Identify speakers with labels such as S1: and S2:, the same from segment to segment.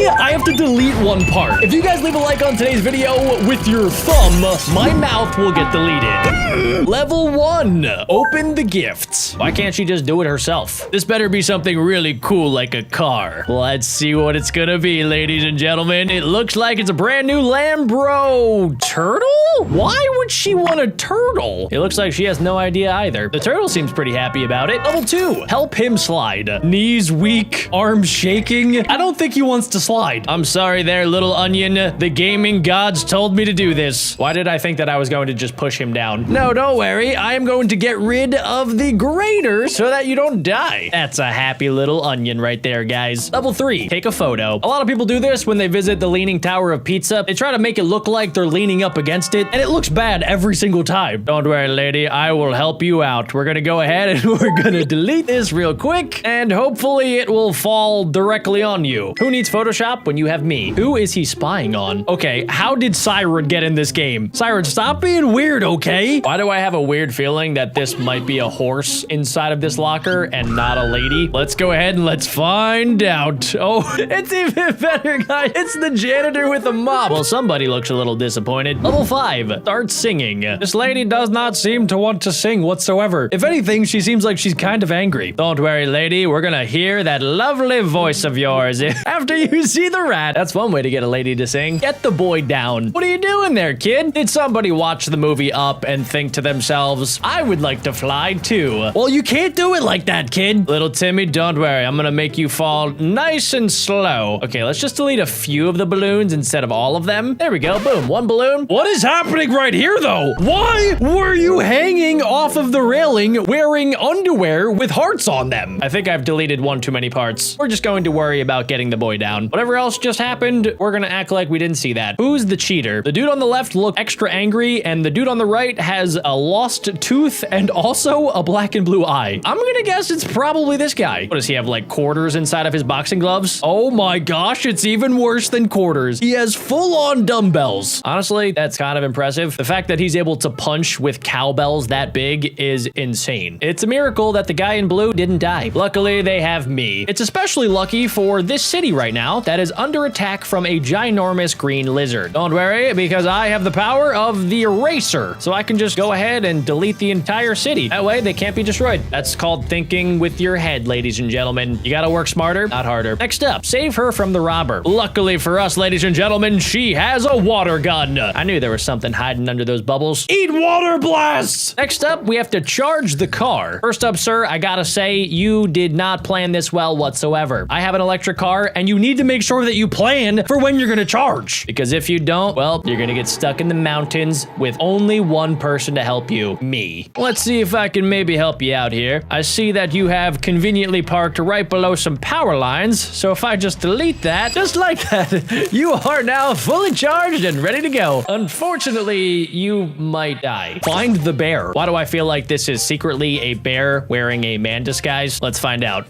S1: I have to delete one part. If you guys leave a like on today's video with your thumb, my mouth will get deleted. Level 1, open the gifts. Why can't she just do it herself? This better be something really cool like a car. Let's see what it's gonna be, ladies and gentlemen. It looks like it's a brand new Lambro turtle? Why would she want a turtle? It looks like she has no idea either. The turtle seems pretty happy about it. Level 2, help him slide. Knees weak, arms shaking. I don't think he wants to slide. I'm sorry there, little onion. The gaming gods told me to do this. Why did I think that I was going to just push him down? No, don't worry. I am going to get rid of the grater so that you don't die. That's a happy little onion right there, guys. Level 3, take a photo. A lot of people do this when they visit the Leaning Tower of Pizza. They try to make it look like they're leaning up against it, and it looks bad every single time. Don't worry, lady. I will help you out. We're gonna go ahead and we're gonna delete this real quick, and hopefully it will fall directly on you. Who needs Photoshop when you have me? Who is he spying on? Okay, how did Siren get in this game? Siren, stop being weird, okay? Why do I have a weird feeling that this might be a horse inside of this locker and not a lady? Let's go ahead and let's find out. Oh, it's even better, guys. It's the janitor with a mop. Well, somebody looks a little disappointed. Level 5, start singing. This lady does not seem to want to sing whatsoever. If anything, she seems like she's kind of angry. Don't worry, lady. We're gonna hear that lovely voice of yours after you see the rat. That's one way to get a lady to sing. Get the boy down. What are you doing there, kid? Did somebody watch the movie Up and think to themselves, I would like to fly too? Well, you can't do it like that, kid. Little Timmy, don't worry. I'm gonna make you fall nice and slow. Okay, let's just delete a few of the balloons instead of all of them. There we go. Boom. One balloon. What is happening right here, though? Why were you hanging off of the railing wearing underwear with hearts on them? I think I've deleted one too many parts. We're just going to worry about getting the boy down. Whatever else just happened, we're gonna act like we didn't see that. Who's the cheater? The dude on the left looked extra angry, and the dude on the right has a lost tooth and also a black and blue eye. I'm gonna guess it's probably this guy. What does he have, like quarters inside of his boxing gloves? Oh my gosh, it's even worse than quarters. He has full-on dumbbells. Honestly, that's kind of impressive. The fact that he's able to punch with cowbells that big is insane. It's a miracle that the guy in blue didn't die. Luckily, they have me. It's especially lucky for this city right now that is under attack from a ginormous green lizard. Don't worry, because I have the power of the eraser, so I can just go ahead and delete the entire city. That way, they can't be destroyed. That's called thinking with your head, ladies and gentlemen. You gotta work smarter, not harder. Next up, save her from the robber. Luckily for us, ladies and gentlemen, she has a water gun. I knew there was something hiding under those bubbles. Eat water blasts! Next up, we have to charge the car. First up, sir, I gotta say, you did not plan this well whatsoever. I have an electric car, and you need to make sure that you plan for when you're gonna charge. Because if you don't, well, you're gonna get stuck in the mountains with only one person to help you, me. Let's see if I can maybe help you out here. I see that you have conveniently parked right below some power lines, so if I just delete that, just like that, you are now fully charged and ready to go. Unfortunately, you might die. Find the bear. Why do I feel like this is secretly a bear wearing a man disguise? Let's find out.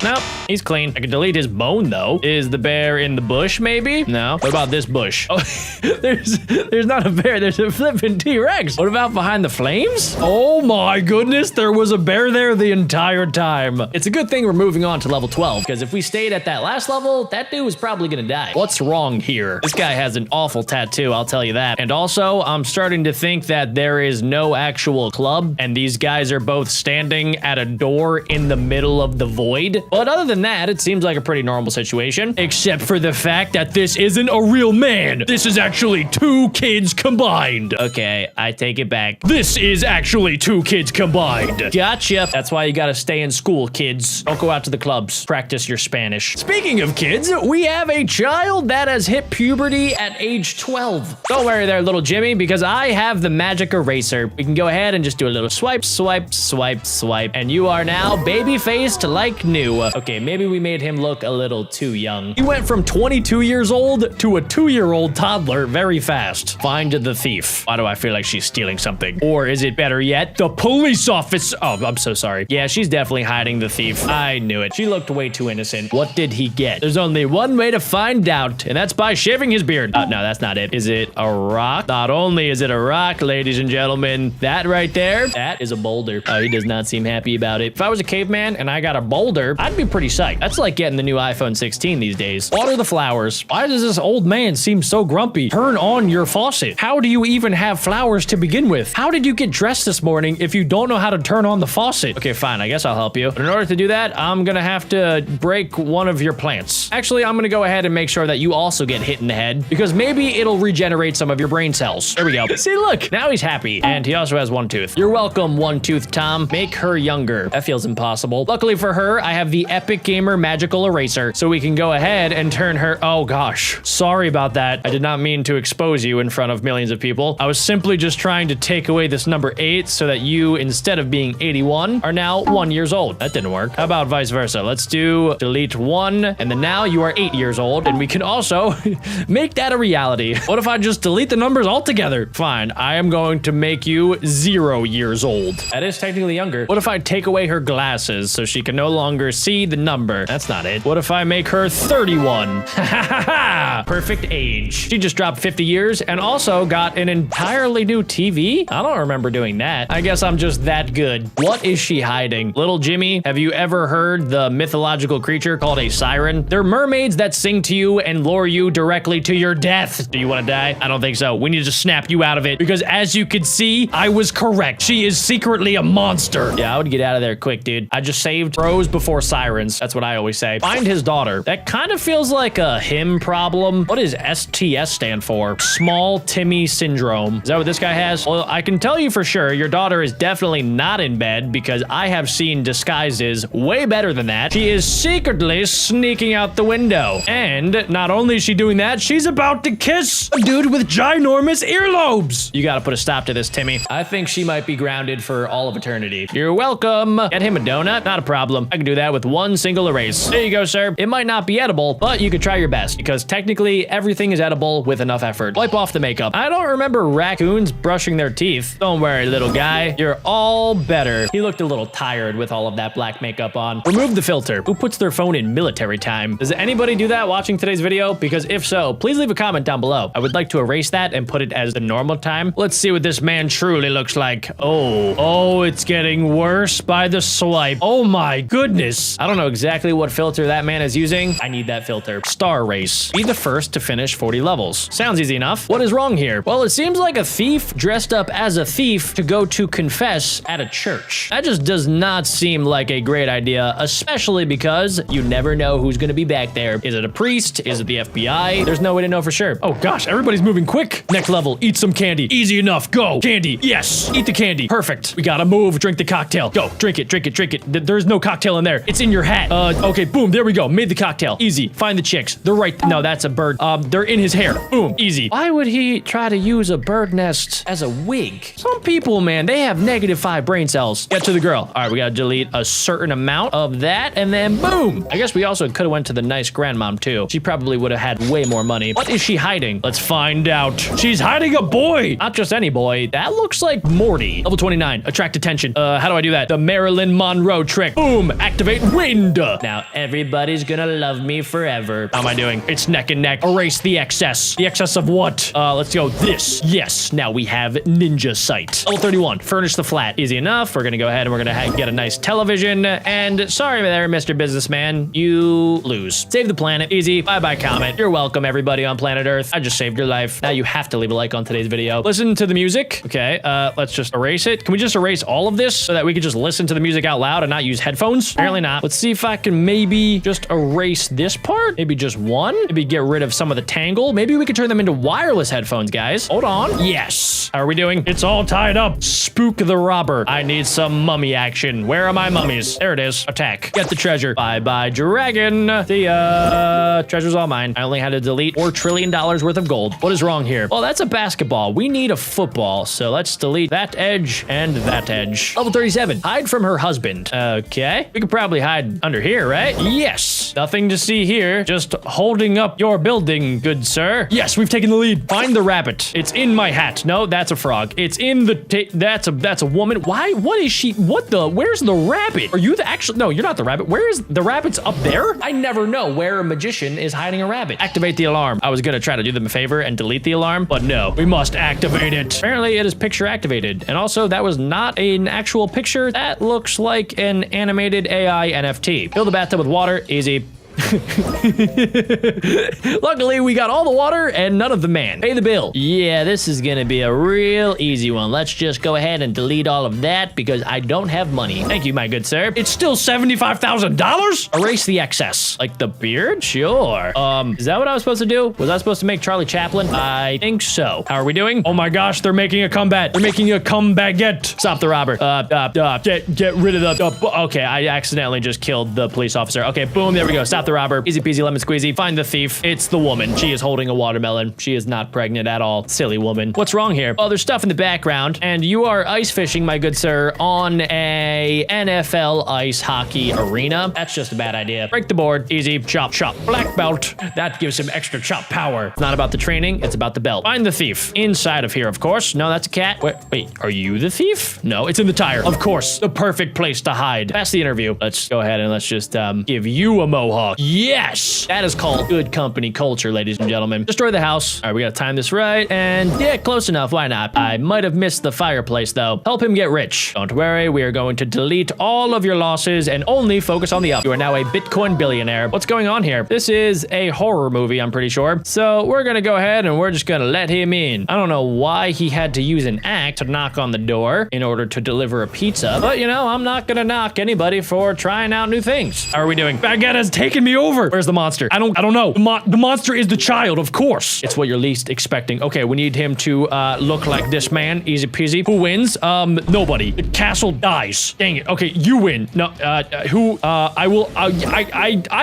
S1: Nope, he's clean. I can delete his bone, though. Is the bear in the bush, maybe? No. What about this bush? Oh, there's not a bear. There's a flipping T-Rex. What about behind the flames? Oh my goodness, there was a bear there the entire time. It's a good thing we're moving on to level 12, because if we stayed at that last level, that dude was probably gonna die. What's wrong here? This guy has an awful tattoo, I'll tell you that. And also, I'm starting to think that there is no actual club, and these guys are both standing at a door in the middle of the void. But other than that, it seems like a pretty normal situation, except for the fact that this isn't a real man. This is actually two kids combined. Okay, I take it back. This is actually two kids combined. Gotcha. That's why you gotta stay in school, kids. Don't go out to the clubs. Practice your Spanish. Speaking of kids, we have a child that has hit puberty at age 12. Don't worry there, little Jimmy, because I have the magic eraser. We can go ahead and just do a little swipe, swipe, swipe, swipe, and you are now baby-faced like new. Okay, maybe we made him look a little too young. He went from 22 years old to a 2-year-old toddler very fast. Find the thief. Why do I feel like she's stealing something? Or is it better yet, the police officer? Oh, I'm so sorry. Yeah, she's definitely hiding the thief. I knew it. She looked way too innocent. What did he get? There's only one way to find out, and that's by shaving his beard. No, that's not it. Is it a rock? Not only is it a rock, ladies and gentlemen, that right there, that is a boulder. Oh, he does not seem happy about it. If I was a caveman and I got a boulder, I'd I'd be pretty psyched. That's like getting the new iPhone 16 these days. Water the flowers. Why does this old man seem so grumpy? Turn on your faucet. How do you even have flowers to begin with? How did you get dressed this morning if you don't know how to turn on the faucet? Okay, fine. I guess I'll help you. But in order to do that, I'm gonna have to break one of your plants. Actually, I'm gonna go ahead and make sure that you also get hit in the head because maybe it'll regenerate some of your brain cells. There we go. See, look, now he's happy. And he also has one tooth. You're welcome, one-tooth Tom. Make her younger. That feels impossible. Luckily for her, I have the Epic Gamer Magical Eraser, so we can go ahead and turn her. Oh gosh, sorry about that. I did not mean to expose you in front of millions of people. I was simply just trying to take away this number 8 so that you, instead of being 81, are now 1 years old. That didn't work. How about vice versa? Let's do delete 1, and then now you are 8 years old, and we can also make that a reality. What if I just delete the numbers altogether? Fine, I am going to make you 0 years old. That is technically younger. What if I take away her glasses so she can no longer see the number? That's not it. What if I make her 31? Perfect age. She just dropped 50 years and also got an entirely new TV? I don't remember doing that. I guess I'm just that good. What is she hiding? Little Jimmy, have you ever heard the mythological creature called a siren? They're mermaids that sing to you and lure you directly to your death. Do you want to die? I don't think so. We need to snap you out of it because as you can see, I was correct. She is secretly a monster. Yeah, I would get out of there quick, dude. I just saved pros before sirens. That's what I always say. Find his daughter. That kind of feels like a him problem. What does STS stand for? Small Timmy syndrome. Is that what this guy has? Well, I can tell you for sure, your daughter is definitely not in bed because I have seen disguises way better than that. She is secretly sneaking out the window. And not only is she doing that, she's about to kiss a dude with ginormous earlobes. You gotta put a stop to this, Timmy. I think she might be grounded for all of eternity. You're welcome. Get him a donut? Not a problem. I can do that with one single erase. There you go, sir. It might not be edible, but you could try your best because technically everything is edible with enough effort. Wipe off the makeup. I don't remember raccoons brushing their teeth. Don't worry, little guy. You're all better. He looked a little tired with all of that black makeup on. Remove the filter. Who puts their phone in military time? Does anybody do that watching today's video? Because if so, please leave a comment down below. I would like to erase that and put it as the normal time. Let's see what this man truly looks like. Oh, it's getting worse by the swipe. Oh my goodness. I don't know exactly what filter that man is using. I need that filter. Star race. Be the first to finish 40 levels. Sounds easy enough. What is wrong here? Well, it seems like a thief dressed up as a thief to go to confess at a church. That just does not seem like a great idea, especially because you never know who's gonna be back there. Is it a priest? Is it the FBI? There's no way to know for sure. Oh gosh, everybody's moving quick. Next level, eat some candy. Easy enough, go. Candy, yes. Eat the candy, perfect. We gotta move, drink the cocktail. Go, drink it, drink it, drink it. There's no cocktail in there. It's in your hat. Okay, boom, there we go. Made the cocktail. Easy, find the chicks. They're right, no, that's a bird. They're in his hair. Boom, easy. Why would he try to use a bird nest as a wig? Some people, man, they have -5 brain cells. Get to the girl. All right, we gotta delete a certain amount of that and then boom. I guess we also could have went to the nice grandmom too. She probably would have had way more money. What is she hiding? Let's find out. She's hiding a boy. Not just any boy. That looks like Morty. Level 29, attract attention. How do I do that? The Marilyn Monroe trick. Boom, activate wind. Now everybody's gonna love me forever. How am I doing? It's neck and neck. Erase the excess. The excess of what? Let's go this. Yes, now we have ninja sight. Level 31, furnish the flat. Easy enough. We're gonna go ahead and we're gonna get a nice television. And sorry there, Mr. Businessman, you lose. Save the planet. Easy. Bye-bye comment. You're welcome, everybody on planet Earth. I just saved your life. Now you have to leave a like on today's video. Listen to the music. Okay, let's just erase it. Can we just erase all of this so that we can just listen to the music out loud and not use headphones? Apparently not. Let's see if I can maybe just erase this part. Maybe just one. Maybe get rid of some of the tangle. Maybe we could turn them into wireless headphones, guys. Hold on. Yes. How are we doing? It's all tied up. Spook the robber. I need some mummy action. Where are my mummies? There it is. Attack. Get the treasure. Bye-bye, dragon. See ya. Treasure's all mine. I only had to delete $4 trillion worth of gold. What is wrong here? Well, that's a basketball. We need a football. So let's delete that edge and that edge. Level 37. Hide from her husband. Okay. We could probably hide under here, right? Yes. Nothing to see here. Just holding up your building, good sir. Yes, we've taken the lead. Find the rabbit. It's in my hat. No, that's a frog. It's in the that's a woman. Why? What is she? What the? Where's the rabbit? Are you the actual? No, you're not the rabbit. Where is the rabbit's up there? I never know where a magician is hiding a rabbit. Activate the alarm. I was gonna try to do them a favor and delete the alarm, but no, we must activate it. Apparently it is picture activated. And also that was not an actual picture. That looks like an animated AI NFT. Fill the bathtub with water. Easy. Luckily, we got all the water and none of the man. Pay the bill. Yeah, this is gonna be a real easy one. Let's just go ahead and delete all of that because I don't have money. Thank you, my good sir. It's still $75,000? Erase the excess. Like the beard? Sure. Is that what I was supposed to do? Was I supposed to make Charlie Chaplin? I think so. How are we doing? Oh my gosh, they're making a comeback. They're making a comeback. Stop the robber. Get rid of the, okay, I accidentally just killed the police officer. Okay, boom, there we go. Stop the robber. Easy peasy lemon squeezy. Find the thief. It's the woman. She is holding a watermelon. She is not pregnant at all. Silly woman. What's wrong here? Oh, there's stuff in the background. And you are ice fishing, my good sir, on a NFL ice hockey arena. That's just a bad idea. Break the board. Easy. Chop, chop. Black belt. That gives him extra chop power. It's not about the training. It's about the belt. Find the thief. Inside of here, of course. No, that's a cat. Wait, are you the thief? No, it's in the tire. Of course. The perfect place to hide. That's the interview. Let's go ahead and let's just give you a mohawk. Yes! That is called good company culture, ladies and gentlemen. Destroy the house. All right, we gotta time this right. And yeah, close enough. Why not? I might have missed the fireplace, though. Help him get rich. Don't worry, we are going to delete all of your losses and only focus on the up. You are now a Bitcoin billionaire. What's going on here? This is a horror movie, I'm pretty sure. So we're gonna go ahead and we're just gonna let him in. I don't know why he had to use an act to knock on the door in order to deliver a pizza, but you know, I'm not gonna knock anybody for trying out new things. How are we doing? Baguette has taken me over. Where's the monster? I don't know. The monster is the child, of course. It's what you're least expecting. Okay, we need him to look like this man. Easy peasy. Who wins? Nobody. The castle dies. Dang it. Okay, you win. No, I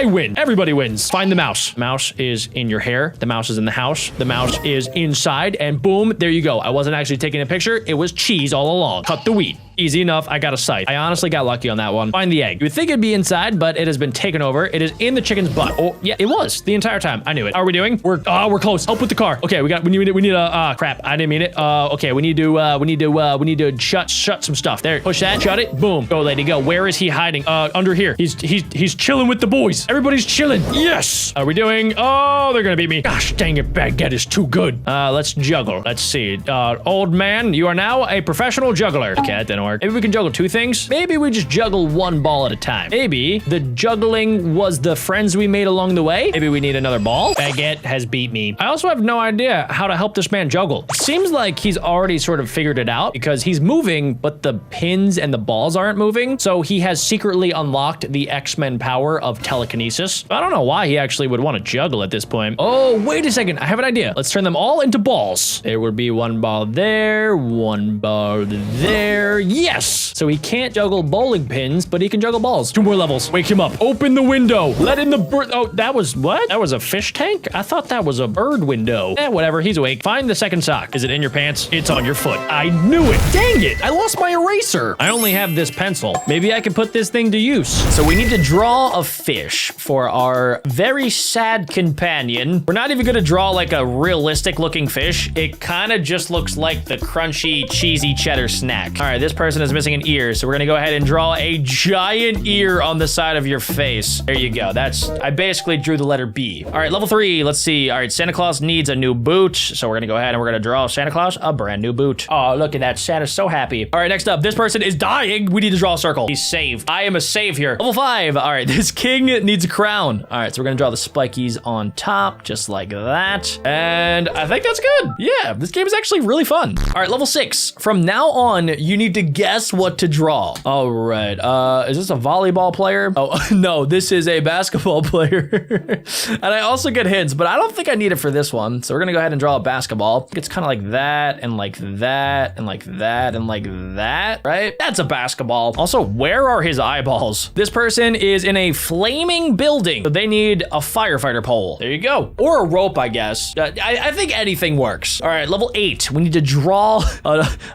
S1: win. Everybody wins. Find the mouse. Mouse is in your hair. The mouse is in the house. The mouse is inside, and boom, there you go. I wasn't actually taking a picture. It was cheese all along. Cut the wheat. Easy enough. I got a sight. I honestly got lucky on that one. Find the egg. You would think it'd be inside, but it has been taken over. It is in the chicken's butt. Oh, yeah, it was the entire time. I knew it. How are we doing? We're close. Help with the car. Okay, we need a crap. I didn't mean it. Okay, we need to shut some stuff. There, push that, shut it. Boom. Go, lady, go. Where is he hiding? Under here. He's chilling with the boys. Everybody's chilling. Yes. How are we doing? Oh, they're gonna beat me. Gosh, dang it, Baguette is too good. Let's juggle. Let's see. Old man, you are now a professional juggler. Okay, that didn't work. Maybe we can juggle two things. Maybe we just juggle one ball at a time. Maybe the juggling was the friends we made along the way. Maybe we need another ball. Baguette has beat me. I also have no idea how to help this man juggle. It seems like he's already sort of figured it out because he's moving, but the pins and the balls aren't moving. So he has secretly unlocked the X-Men power of telekinesis. I don't know why he actually would want to juggle at this point. Oh, wait a second. I have an idea. Let's turn them all into balls. There would be one ball there, one ball there. Yes! So he can't juggle bowling pins, but he can juggle balls. 2 more levels. Wake him up. Open the window. Let in the bird. Oh, that was what? That was a fish tank? I thought that was a bird window. Whatever. He's awake. Find the second sock. Is it in your pants? It's on your foot. I knew it. Dang it. I lost my eraser. I only have this pencil. Maybe I can put this thing to use. So we need to draw a fish for our very sad companion. We're not even going to draw like a realistic looking fish. It kind of just looks like the crunchy, cheesy cheddar snack. All right, this person is missing an ear, so we're gonna go ahead and draw a giant ear on the side of your face. There you go. I basically drew the letter B. All right, level 3. Let's see. All right, Santa Claus needs a new boot, so we're gonna go ahead and we're gonna draw Santa Claus a brand new boot. Oh, look at that. Santa's so happy. All right, next up, this person is dying. We need to draw a circle. He's saved. I am a savior. Level 5. All right, this king needs a crown. All right, so we're gonna draw the spikies on top, just like that. And I think that's good. Yeah, this game is actually really fun. All right, level 6. From now on, you need to guess what to draw. All right, is this a volleyball player? Oh, no, this is a basketball player. And I also get hints, but I don't think I need it for this one. So we're gonna go ahead and draw a basketball. It's kind of like that, and like that, and like that, and like that, right? That's a basketball. Also, where are his eyeballs? This person is in a flaming building, so they need a firefighter pole. There you go. Or a rope, I guess. I think anything works. All right, level 8. We need to draw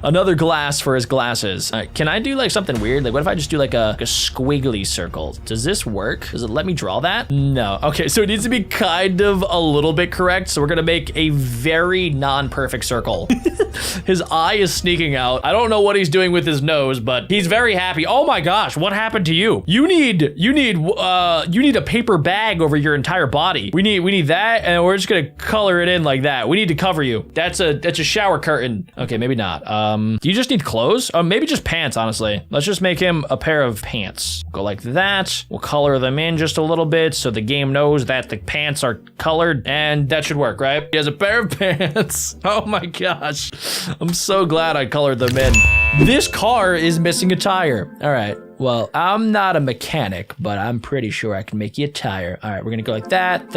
S1: another glass for his glasses. All right, can I do like something weird? Like what if I just do like a squiggly circle? Does this work? Does it let me draw that? No. Okay, so it needs to be kind of a little bit correct. So we're gonna make a very non-perfect circle. His eye is sneaking out. I don't know what he's doing with his nose, but he's very happy. Oh my gosh, what happened to you? You need a paper bag over your entire body. We need that, and we're just gonna color it in like that. We need to cover you. That's a shower curtain. Okay, maybe not. Do you just need clothes? maybe just pants, honestly. Let's just make him a pair of pants. Go like that. We'll color them in just a little bit so the game knows that the pants are colored, and that should work, right? He has a pair of pants. Oh my gosh. I'm so glad I colored them in. This car is missing a tire. All right. Well, I'm not a mechanic, but I'm pretty sure I can make you a tire. All right, we're gonna go like that.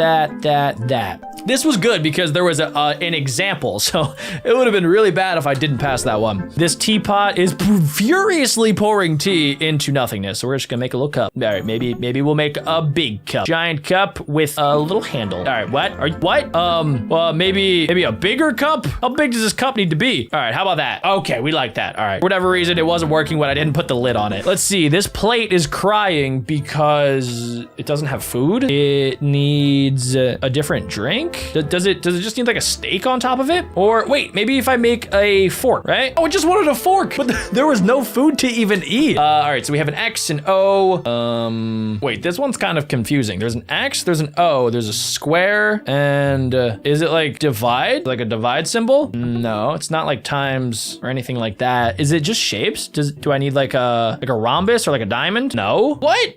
S1: This was good because there was an example, so it would have been really bad if I didn't pass that one. This teapot is furiously pouring tea into nothingness, so we're just gonna make a little cup. All right, maybe we'll make a big cup. Giant cup with a little handle. All right, what? Well, maybe a bigger cup? How big does this cup need to be? All right, how about that? Okay, we like that. All right, for whatever reason, it wasn't working when I didn't put the lid on it. Let's see. This plate is crying because it doesn't have food. It needs a different drink. Does it just need like a steak on top of it? Or wait, maybe if I make a fork, right? Oh, it just wanted a fork, but there was no food to even eat. All right, so we have an X and O. Wait, this one's kind of confusing. There's an X, there's an O, there's a square, and is it like divide? Like a divide symbol? No, it's not like times or anything like that. Is it just shapes? Do I need like a rhombus or like a diamond? No. What?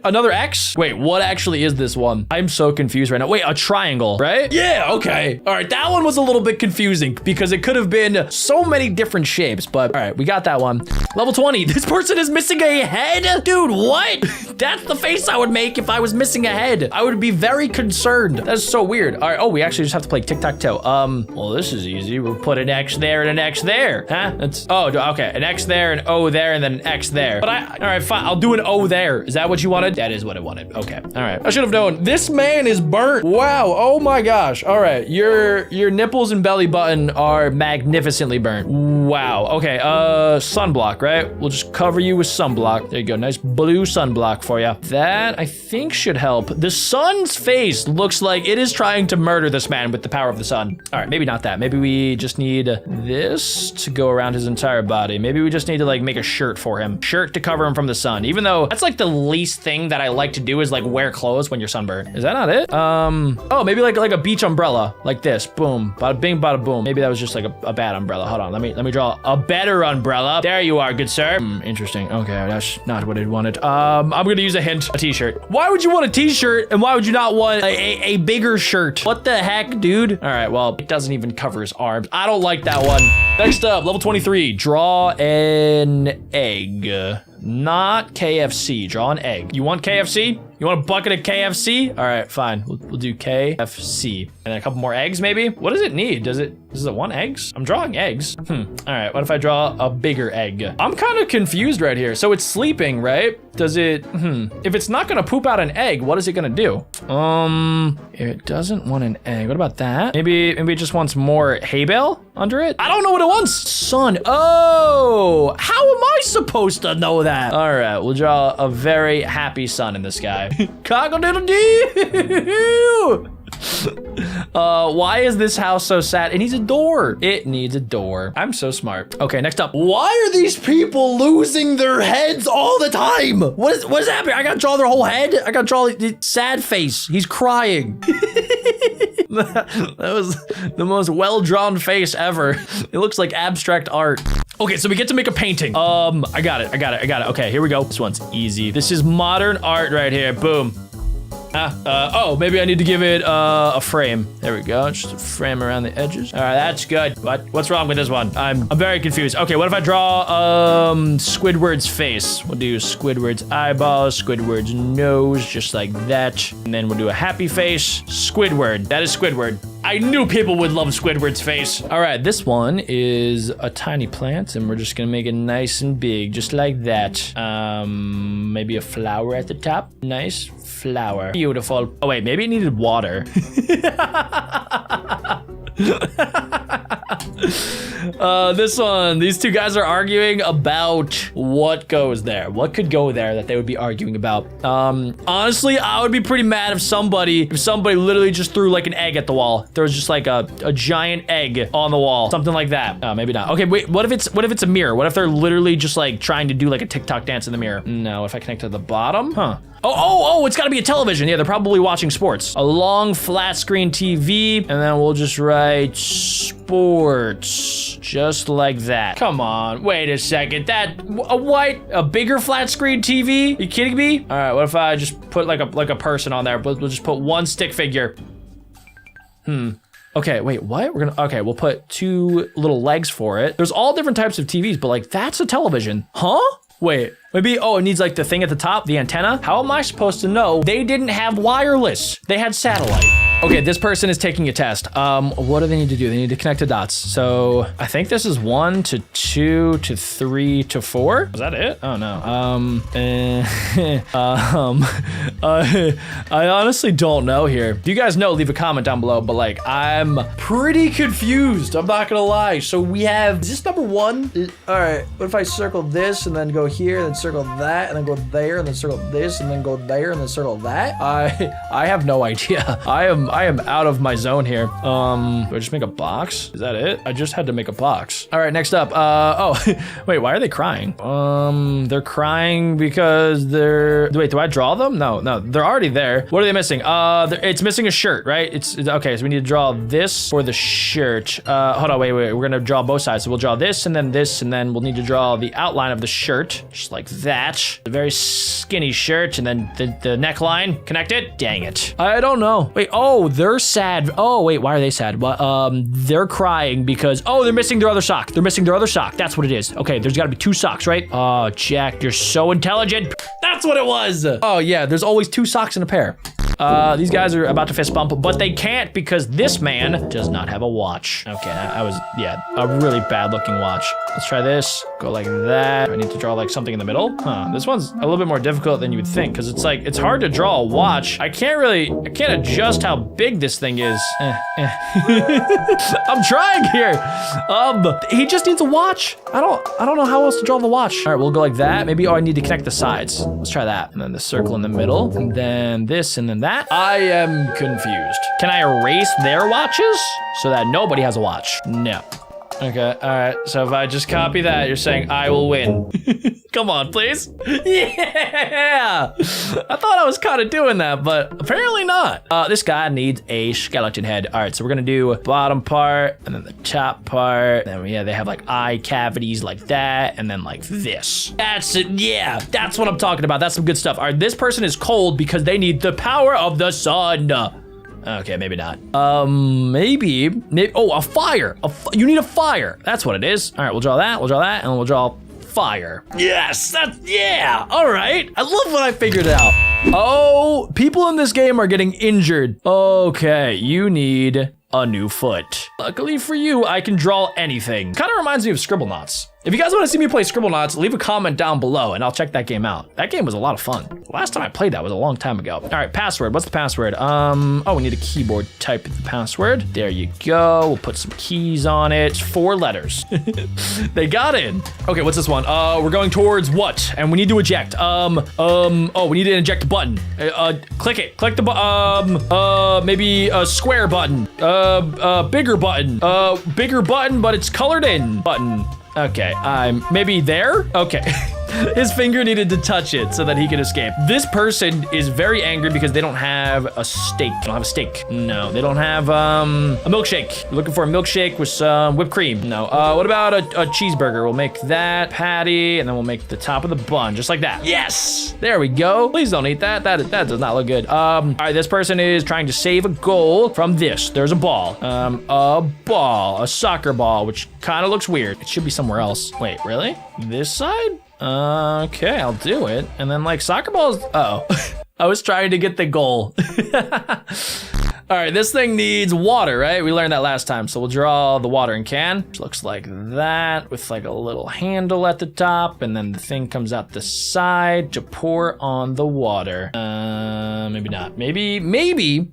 S1: Another X? Wait, what actually is this one? I'm so confused right now. Wait, a triangle, right? Yeah, okay. All right, that one was a little bit confusing because it could have been so many different shapes, but all right, we got that one. Level 20, this person is missing a head? Dude, what? That's the face I would make if I was missing a head. I would be very concerned. That's so weird. All right, oh, we actually just have to play tic-tac-toe. Well, this is easy. We'll put an X there and an X there, huh? Okay, an X there, an O there, and then an X there. But all right, fine, I'll do an O there. Is that what you wanted? That is what I wanted. Okay, all right. I should have known. This man is burnt. Wow, oh my gosh. All right, your nipples and belly button are magnificently burnt. Wow, okay, sunblock, right? We'll just cover you with sunblock. There you go, nice blue sunblock for you. That, I think, should help. The sun's face looks like it is trying to murder this man with the power of the sun. All right, maybe not that. Maybe we just need this to go around his entire body. Maybe we just need to like make a shirt for him. Shirt to cover him from the sun, even though that's like the least thing that I like to do is like wear clothes when you're sunburned. Is that not it? Oh, maybe like a beach umbrella like this. Boom, bada bing, bada boom. Maybe that was just like a bad umbrella. Hold on, let me draw a better umbrella. There you are, good sir. Interesting. Okay, that's not what I wanted. I'm gonna use a hint. A t-shirt. Why would you want a t-shirt and why would you not want a bigger shirt? What the heck, dude? All right, well, it doesn't even cover his arms. I don't like that one. Next up, level 23. Draw an egg. Not KFC. Draw an egg. You want KFC? You want a bucket of KFC? All right, fine. We'll do KFC. And then a couple more eggs, maybe? What does it need? Does it want eggs? I'm drawing eggs. All right, what if I draw a bigger egg? I'm kind of confused right here. So it's sleeping, right? Does it, if it's not gonna poop out an egg, what is it gonna do? It doesn't want an egg. What about that? Maybe it just wants more hay bale under it? I don't know what it wants. Sun. Oh, how am I supposed to know that? All right, we'll draw a very happy sun in the sky. Cock-a-doodle-doo! Why is this house so sad? It needs a door. It needs a door. I'm so smart. Okay, next up. Why are these people losing their heads all the time? What is happening? I gotta draw their whole head? I gotta draw the sad face. He's crying. That was the most well-drawn face ever. It looks like abstract art. Okay, so we get to make a painting. I got it. Okay, here we go. This one's easy. This is modern art right here. Boom. Oh, maybe I need to give it a frame. There we go, just a frame around the edges. All right, that's good. What's wrong with this one? I'm very confused. Okay, what if I draw Squidward's face? We'll do Squidward's eyeballs, Squidward's nose, just like that. And then we'll do a happy face. Squidward, that is Squidward. I knew people would love Squidward's face. All right, this one is a tiny plant, and we're just gonna make it nice and big, just like that. Maybe a flower at the top. Nice flower. Beautiful. Oh wait, maybe it needed water. This one, these two guys are arguing about what goes there. What could go there that they would be arguing about? Honestly, I would be pretty mad if somebody literally just threw like an egg at the wall. There was just like a giant egg on the wall, something like that. Maybe not. Okay, wait, what if it's a mirror? What if they're literally just like trying to do like a TikTok dance in the mirror? No, if I connect to the bottom, huh? Oh, it's gotta be a television. Yeah, they're probably watching sports. A long flat screen TV, and then we'll just write sports. Just like that. Come on, wait a second. A bigger flat screen TV? Are you kidding me? All right, what if I just put like a person on there? We'll just put one stick figure. Okay, wait, what? Okay, we'll put 2 little legs for it. There's all different types of TVs, but like, that's a television. Huh? Wait, maybe, oh, it needs like the thing at the top, the antenna? How am I supposed to know? They didn't have wireless. They had satellite. Okay, this person is taking a test. What do they need to do? They need to connect the dots. So I think this is 1 to 2 to 3 to 4. Is that it? Oh no. I honestly don't know here. If you guys know, leave a comment down below, but like, I'm pretty confused. I'm not gonna lie. So we have, is this number 1? All right, what if I circle this and then go here, and then circle that, and then go there, and then circle this, and then go there, and then circle that? I have no idea. I am out of my zone here. Do I just make a box? Is that it? I just had to make a box. All right, next up. Oh, wait, why are they crying? They're crying because wait, do I draw them? No, they're already there. What are they missing? It's missing a shirt, right? It's okay, so we need to draw this for the shirt. Hold on, wait, we're gonna draw both sides. So we'll draw this, and then we'll need to draw the outline of the shirt, just like that. A very skinny shirt, and then the neckline. Connect it? Dang it. I don't know. Wait, oh, they're sad. Oh, wait, why are they sad? Well, they're crying because, oh, they're missing their other sock. They're missing their other sock. That's what it is. Okay, there's gotta be 2 socks, right? Oh, Jack, you're so intelligent. That's what it was. Oh, yeah, there's always 2 socks in a pair. These guys are about to fist bump, but they can't because this man does not have a watch. Okay, yeah, a really bad looking watch. Let's try this. Go like that. I need to draw like something in the middle. Huh, this one's a little bit more difficult than you would think because it's hard to draw a watch. I can't adjust how big this thing is. I'm trying here. He just needs a watch. I don't know how else to draw the watch. All right, we'll go like that. Maybe, I need to connect the sides. Let's try that. And then the circle in the middle, and then this, and then that. I am confused. Can I erase their watches so that nobody has a watch? No. Okay, all right. So if I just copy that, you're saying I will win. Come on, please. Yeah! I thought I was kind of doing that, but apparently not. This guy needs a skeleton head. All right, so we're gonna do bottom part and then the top part. And then, yeah, they have like eye cavities like that, and then like this. That's it. Yeah, that's what I'm talking about. That's some good stuff. All right, this person is cold because they need the power of the sun. Okay, maybe not. Maybe, oh, a fire. You need a fire. That's what it is. All right, we'll draw that, and we'll draw fire. Yes, yeah, all right. I love when I figured it out. Oh, people in this game are getting injured. Okay, you need a new foot. Luckily for you, I can draw anything. Kind of reminds me of Scribblenauts. If you guys want to see me play Scribblenauts, leave a comment down below and I'll check that game out. That game was a lot of fun. Last time I played that was a long time ago. All right, password. What's the password? Oh, we need a keyboard. Type the password. There you go. We'll put some keys on it. It's 4 letters. They got in. Okay, what's this one? We're going towards what? And we need to eject. Oh, we need to eject a button. Click it. Click the button. Maybe a square button. Bigger button. Bigger button, but it's colored in button. Okay, maybe there? Okay. His finger needed to touch it so that he could escape. This person is very angry because they don't have a steak. They don't have a steak. No, they don't have a milkshake. We're looking for a milkshake with some whipped cream. No, what about a cheeseburger? We'll make that patty and then we'll make the top of the bun, just like that. Yes, there we go. Please don't eat that. That does not look good. All right, this person is trying to save a goal from this. There's a ball, a soccer ball, which kind of looks weird. It should be somewhere else. Wait, really? This side? Okay, I'll do it. And then like soccer balls, oh, I was trying to get the goal. All right, this thing needs water, right? We learned that last time. So we'll draw the watering can, which looks like that with like a little handle at the top. And then the thing comes out the side to pour on the water. Maybe not, maybe.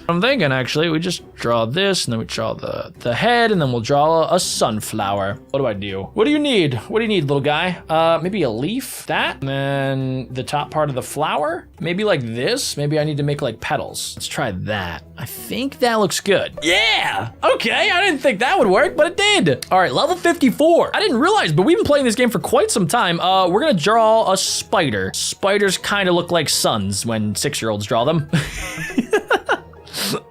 S1: I'm thinking actually, we just draw this and then we draw the head and then we'll draw a sunflower. What do I do? What do you need? What do you need, little guy? Maybe a leaf, that, and then the top part of the flower. Maybe like this. Maybe I need to make like petals. Let's try that. I think that looks good. Yeah, okay, I didn't think that would work, but it did. All right, level 54. I didn't realize, but we've been playing this game for quite some time. We're gonna draw a spider. Spiders kind of look like suns when 6-year-olds draw them.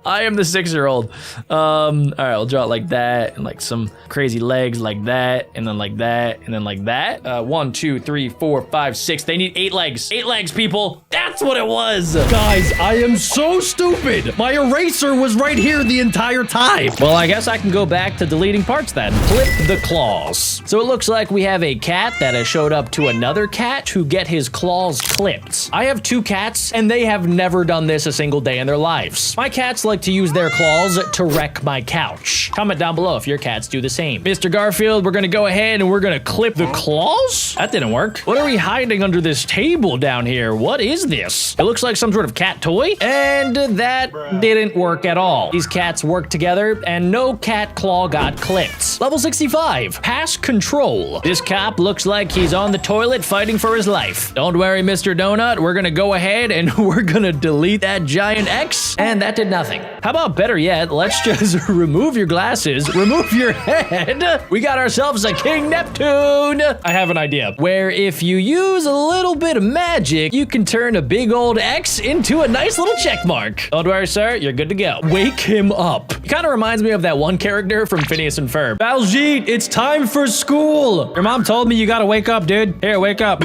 S1: I am the 6-year-old. All right, we'll draw it like that, and like some crazy legs like that, and then like that, and then like that. 1, 2, 3, 4, 5, 6. They need 8 legs. 8 legs, people. That's what it was. Guys, I am so stupid. My eraser was right here the entire time. Well, I guess I can go back to deleting parts then. Clip the claws. So it looks like we have a cat that has showed up to another cat to get his claws clipped. I have 2 cats, and they have never done this a single day in their lives. My cats like to use their claws to wreck my couch. Comment down below if your cats do the same. Mr. Garfield, we're gonna go ahead and we're gonna clip the claws? That didn't work. What are we hiding under this table down here? What is this? It looks like some sort of cat toy, and that didn't work at all. These cats work together, and no cat claw got clipped. Level 65, pass control. This cop looks like he's on the toilet fighting for his life. Don't worry, Mr. Donut, we're gonna go ahead and we're gonna delete that giant X, and that did nothing. How about better yet, let's just remove your glasses, remove your head. We got ourselves a King Neptune. I have an idea where if you use a little bit of magic, you can turn a big old X into a nice little check mark. Don't worry, sir, you're good to go. Wake him up. It kind of reminds me of that one character from Phineas and Ferb. Baljeet, it's time for school. Your mom told me you gotta wake up, dude. Here, wake up.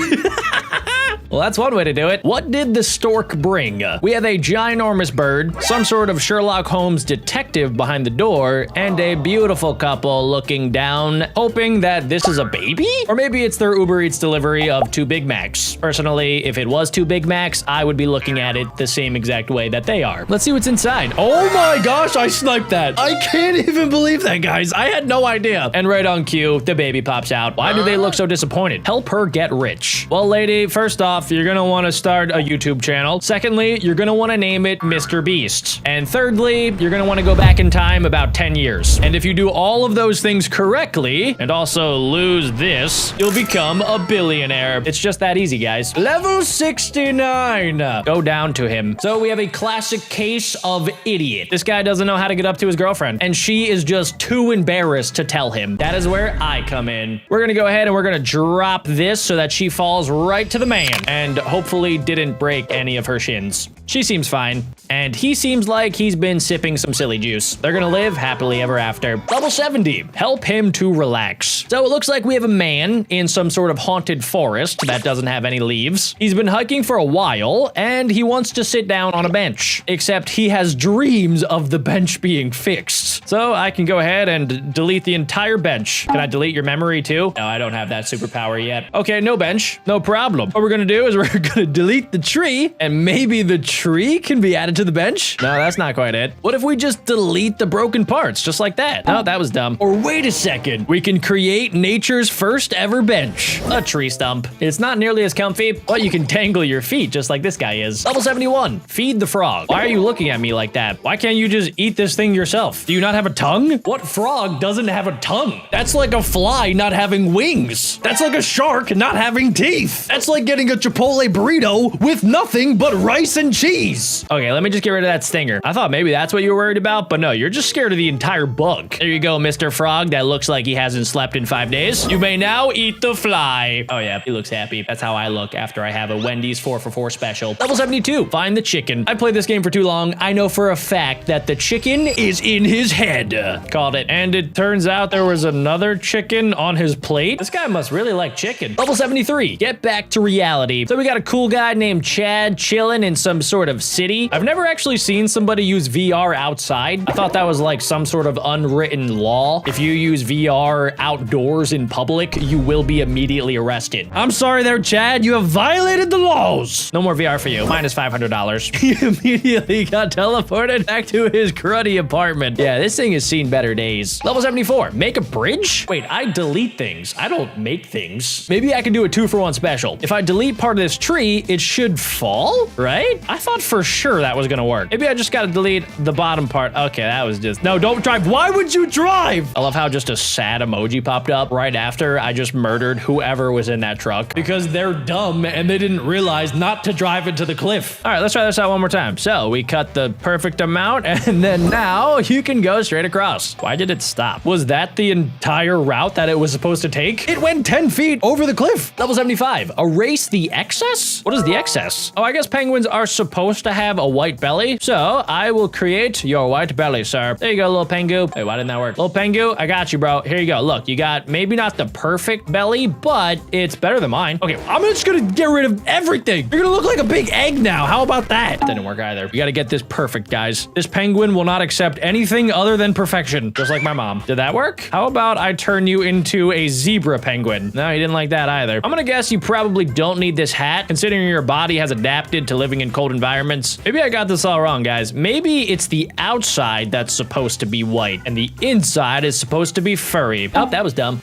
S1: Well, that's one way to do it. What did the stork bring? We have a ginormous bird, some sort of Sherlock Holmes detective behind the door, and a beautiful couple looking down, hoping that this is a baby? Or maybe it's their Uber Eats delivery of 2 Big Macs. Personally, if it was 2 Big Macs, I would be looking at it the same exact way that they are. Let's see what's inside. Oh my gosh, I sniped that. I can't even believe that, guys. I had no idea. And right on cue, the baby pops out. Why do they look so disappointed? Help her get rich. Well, lady, first off, you're gonna want to start a YouTube channel. Secondly, you're gonna want to name it Mr. Beast. And thirdly, you're gonna want to go back in time about 10 years. And if you do all of those things correctly, and also lose this, you'll become a billionaire. It's just that easy, guys. Level 69. Go down to him. So we have a classic case of idiot. This guy doesn't know how to get up to his girlfriend, and she is just too embarrassed to tell him. That is where I come in. We're gonna go ahead and we're gonna drop this so that she falls right to the man, and hopefully didn't break any of her shins. She seems fine, and he seems like he's been sipping some silly juice. They're gonna live happily ever after. Level 70, help him to relax. So it looks like we have a man in some sort of haunted forest that doesn't have any leaves. He's been hiking for a while, and he wants to sit down on a bench, except he has dreams of the bench being fixed. So I can go ahead and delete the entire bench. Can I delete your memory too? No, I don't have that superpower yet. Okay, no bench, no problem. What we're gonna do is we're gonna delete the tree, and maybe the tree can be added to the bench? No, that's not quite it. What if we just delete the broken parts, just like that? No, that was dumb. Or wait a second, we can create nature's first ever bench. A tree stump. It's not nearly as comfy, but you can tangle your feet just like this guy is. Level 71, feed the frog. Why are you looking at me like that? Why can't you just eat this thing yourself? Do you not have a tongue? What frog doesn't have a tongue? That's like a fly not having wings. That's like a shark not having teeth. That's like getting a Chipotle burrito with nothing but rice and cheese. Okay, let me just get rid of that stinger. I thought maybe that's what you were worried about, but no, you're just scared of the entire bug. There you go, Mr. Frog that looks like he hasn't slept in 5 days. You may now eat the fly. Oh yeah, he looks happy. That's how I look after I have a Wendy's 4 for 4 special. Level 72, find the chicken. I played this game for too long. I know for a fact that the chicken is in his head. Called it. And it turns out there was another chicken on his plate. This guy must really like chicken. Level 73, get back to reality. So we got a cool guy named Chad chilling in some sort of city. I've never actually seen somebody use VR outside. I thought that was like some sort of unwritten law. If you use VR outdoors in public, you will be immediately arrested. I'm sorry there, Chad. You have violated the laws. No more VR for you. Minus $500. He immediately got teleported back to his cruddy apartment. Yeah, this thing has seen better days. Level 74, make a bridge? Wait, I delete things. I don't make things. Maybe I can do a 2-for-1 special. If I delete part of this tree, it should fall, right? I thought for sure that was gonna work. Maybe I just gotta delete the bottom part. Okay, that was just, no, don't drive. Why would you drive? I love how just a sad emoji popped up right after I just murdered whoever was in that truck because they're dumb and they didn't realize not to drive into the cliff. All right, let's try this out one more time. So we cut the perfect amount and then now you can go goes straight across. Why did it stop? Was that the entire route that it was supposed to take? It went 10 feet over the cliff. Level 75, erase the excess? What is the excess? Oh, I guess penguins are supposed to have a white belly. So I will create your white belly, sir. There you go, little pengu. Wait, why didn't that work? Little pengu, I got you, bro. Here you go. Look, you got maybe not the perfect belly, but it's better than mine. Okay, I'm just gonna get rid of everything. You're gonna look like a big egg now. How about that? Didn't work either. We gotta get this perfect, guys. This penguin will not accept anything other than perfection, just like my mom. Did that work? How about I turn you into a zebra penguin? No, you didn't like that either. I'm gonna guess you probably don't need this hat, considering your body has adapted to living in cold environments. Maybe I got this all wrong, guys. Maybe it's the outside that's supposed to be white, and the inside is supposed to be furry. Oh, that was dumb.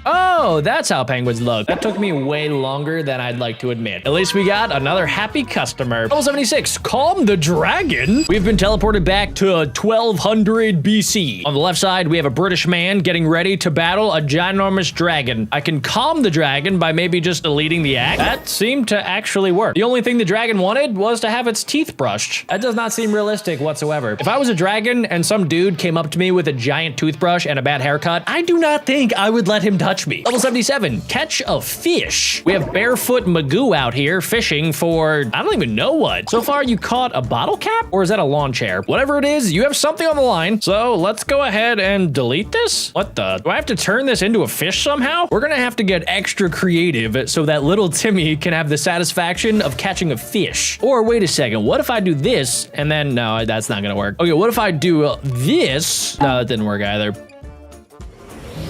S1: Oh, that's how penguins look. That took me way longer than I'd like to admit. At least we got another happy customer. Level 76, calm the dragon. We've been teleported back to 1200 BC. On the left side, we have a British man getting ready to battle a ginormous dragon. I can calm the dragon by maybe just deleting the act. That seemed to actually work. The only thing the dragon wanted was to have its teeth brushed. That does not seem realistic whatsoever. If I was a dragon and some dude came up to me with a giant toothbrush and a bad haircut, I do not think I would let him touch me. Level 77, catch a fish. We have Barefoot Magoo out here fishing for, I don't even know what. So far, you caught a bottle cap? Or is that a lawn chair? Whatever it is, you have something on the line. So let's go ahead and delete this. What the? Do I have to turn this into a fish somehow? We're gonna have to get extra creative so that little Timmy can have the satisfaction of catching a fish. Or wait a second, what if I do this and then, no, that's not gonna work. Okay, what if I do this? No, that didn't work either.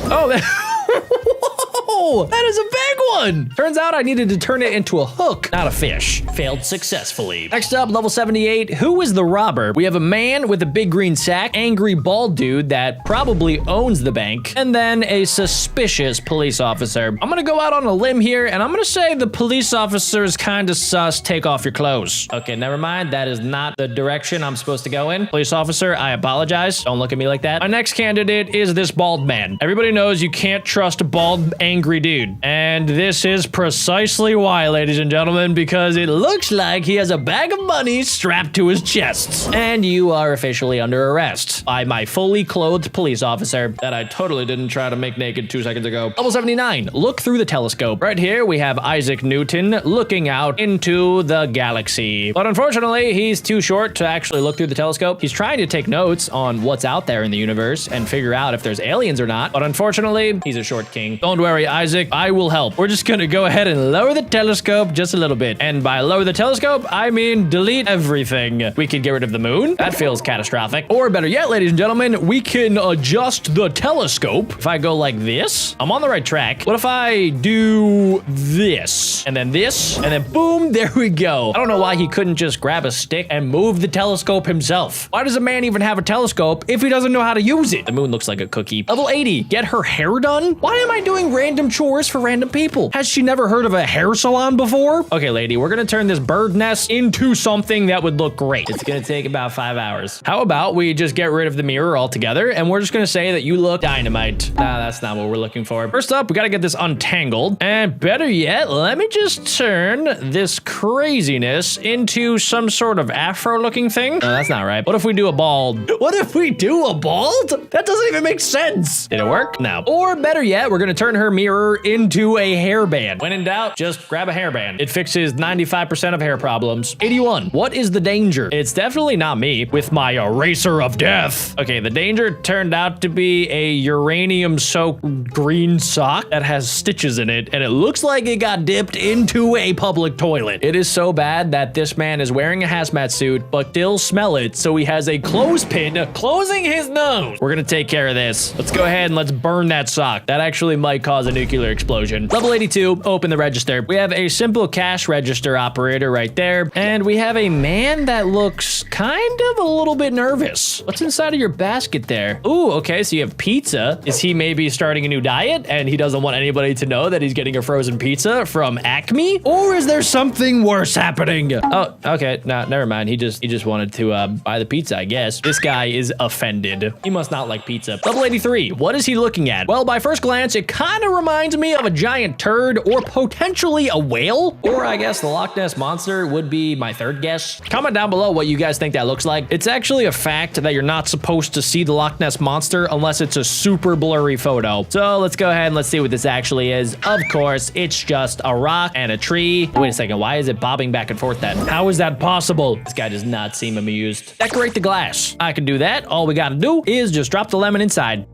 S1: Oh, Whoa, that is a big one. Turns out I needed to turn it into a hook, not a fish. Failed successfully. Next up, level 78, who is the robber? We have a man with a big green sack, angry bald dude that probably owns the bank, and then a suspicious police officer. I'm gonna go out on a limb here, and I'm gonna say the police officer is kind of sus. Take off your clothes. Okay, never mind. That is not the direction I'm supposed to go in. Police officer, I apologize. Don't look at me like that. My next candidate is this bald man. Everybody knows you can't trust a bald, angry dude. And this is precisely why, ladies and gentlemen, because it looks like he has a bag of money strapped to his chest. And you are officially under arrest by my fully clothed police officer that I totally didn't try to make naked 2 seconds ago. Level 79, look through the telescope. Right here, we have Isaac Newton looking out into the galaxy. But unfortunately, he's too short to actually look through the telescope. He's trying to take notes on what's out there in the universe and figure out if there's aliens or not. But unfortunately, he's a short king. Don't worry, Isaac, I will help. We're just gonna go ahead and lower the telescope just a little bit. And by lower the telescope, I mean delete everything. We can get rid of the moon. That feels catastrophic. Or better yet, ladies and gentlemen, we can adjust the telescope. If I go like this, I'm on the right track. What if I do this? And then this, and then boom, there we go. I don't know why he couldn't just grab a stick and move the telescope himself. Why does a man even have a telescope if he doesn't know how to use it? The moon looks like a cookie. Level 80, get her hair done? Why am I doing random chores for random people? Has she never heard of a hair salon before? Okay, lady, we're gonna turn this bird nest into something that would look great. It's gonna take about 5 hours. How about we just get rid of the mirror altogether and we're just gonna say that you look dynamite. Nah, that's not what we're looking for. First up, we gotta get this untangled. And better yet, let me just turn this craziness into some sort of afro looking thing. No, that's not right. What if we do a bald? What if we do a bald? That doesn't even make sense. Did it work? No. Or better yet, we're gonna turn her mirror into a hairband. When in doubt, just grab a hairband. It fixes 95% of hair problems. 81, what is the danger? It's definitely not me with my eraser of death. Okay, the danger turned out to be a uranium-soaked green sock that has stitches in it, and it looks like it got dipped into a public toilet. It is so bad that this man is wearing a hazmat suit, but still smell it, so he has a clothespin closing his nose. We're gonna take care of this. Let's go ahead and let's burn that sock. That actually might cause a nuclear explosion. Level 82, open the register. We have a simple cash register operator right there, and we have a man that looks kind of a little bit nervous. What's inside of your basket there? Ooh, okay, so you have pizza. Is he maybe starting a new diet and he doesn't want anybody to know that he's getting a frozen pizza from Acme? Or is there something worse happening? Oh, okay, no, never mind. He just wanted to buy the pizza, I guess. This guy is offended. He must not like pizza. Level 83, what is he looking at? Well, by first glance, it kind of reminds reminds me of a giant turd or potentially a whale. Or I guess the Loch Ness Monster would be my third guess. Comment down below what you guys think that looks like. It's actually a fact that you're not supposed to see the Loch Ness Monster unless it's a super blurry photo. So let's go ahead and let's see what this actually is. Of course, it's just a rock and a tree. Wait a second, why is it bobbing back and forth then? How is that possible? This guy does not seem amused. Decorate the glass. I can do that. All we gotta do is just drop the lemon inside.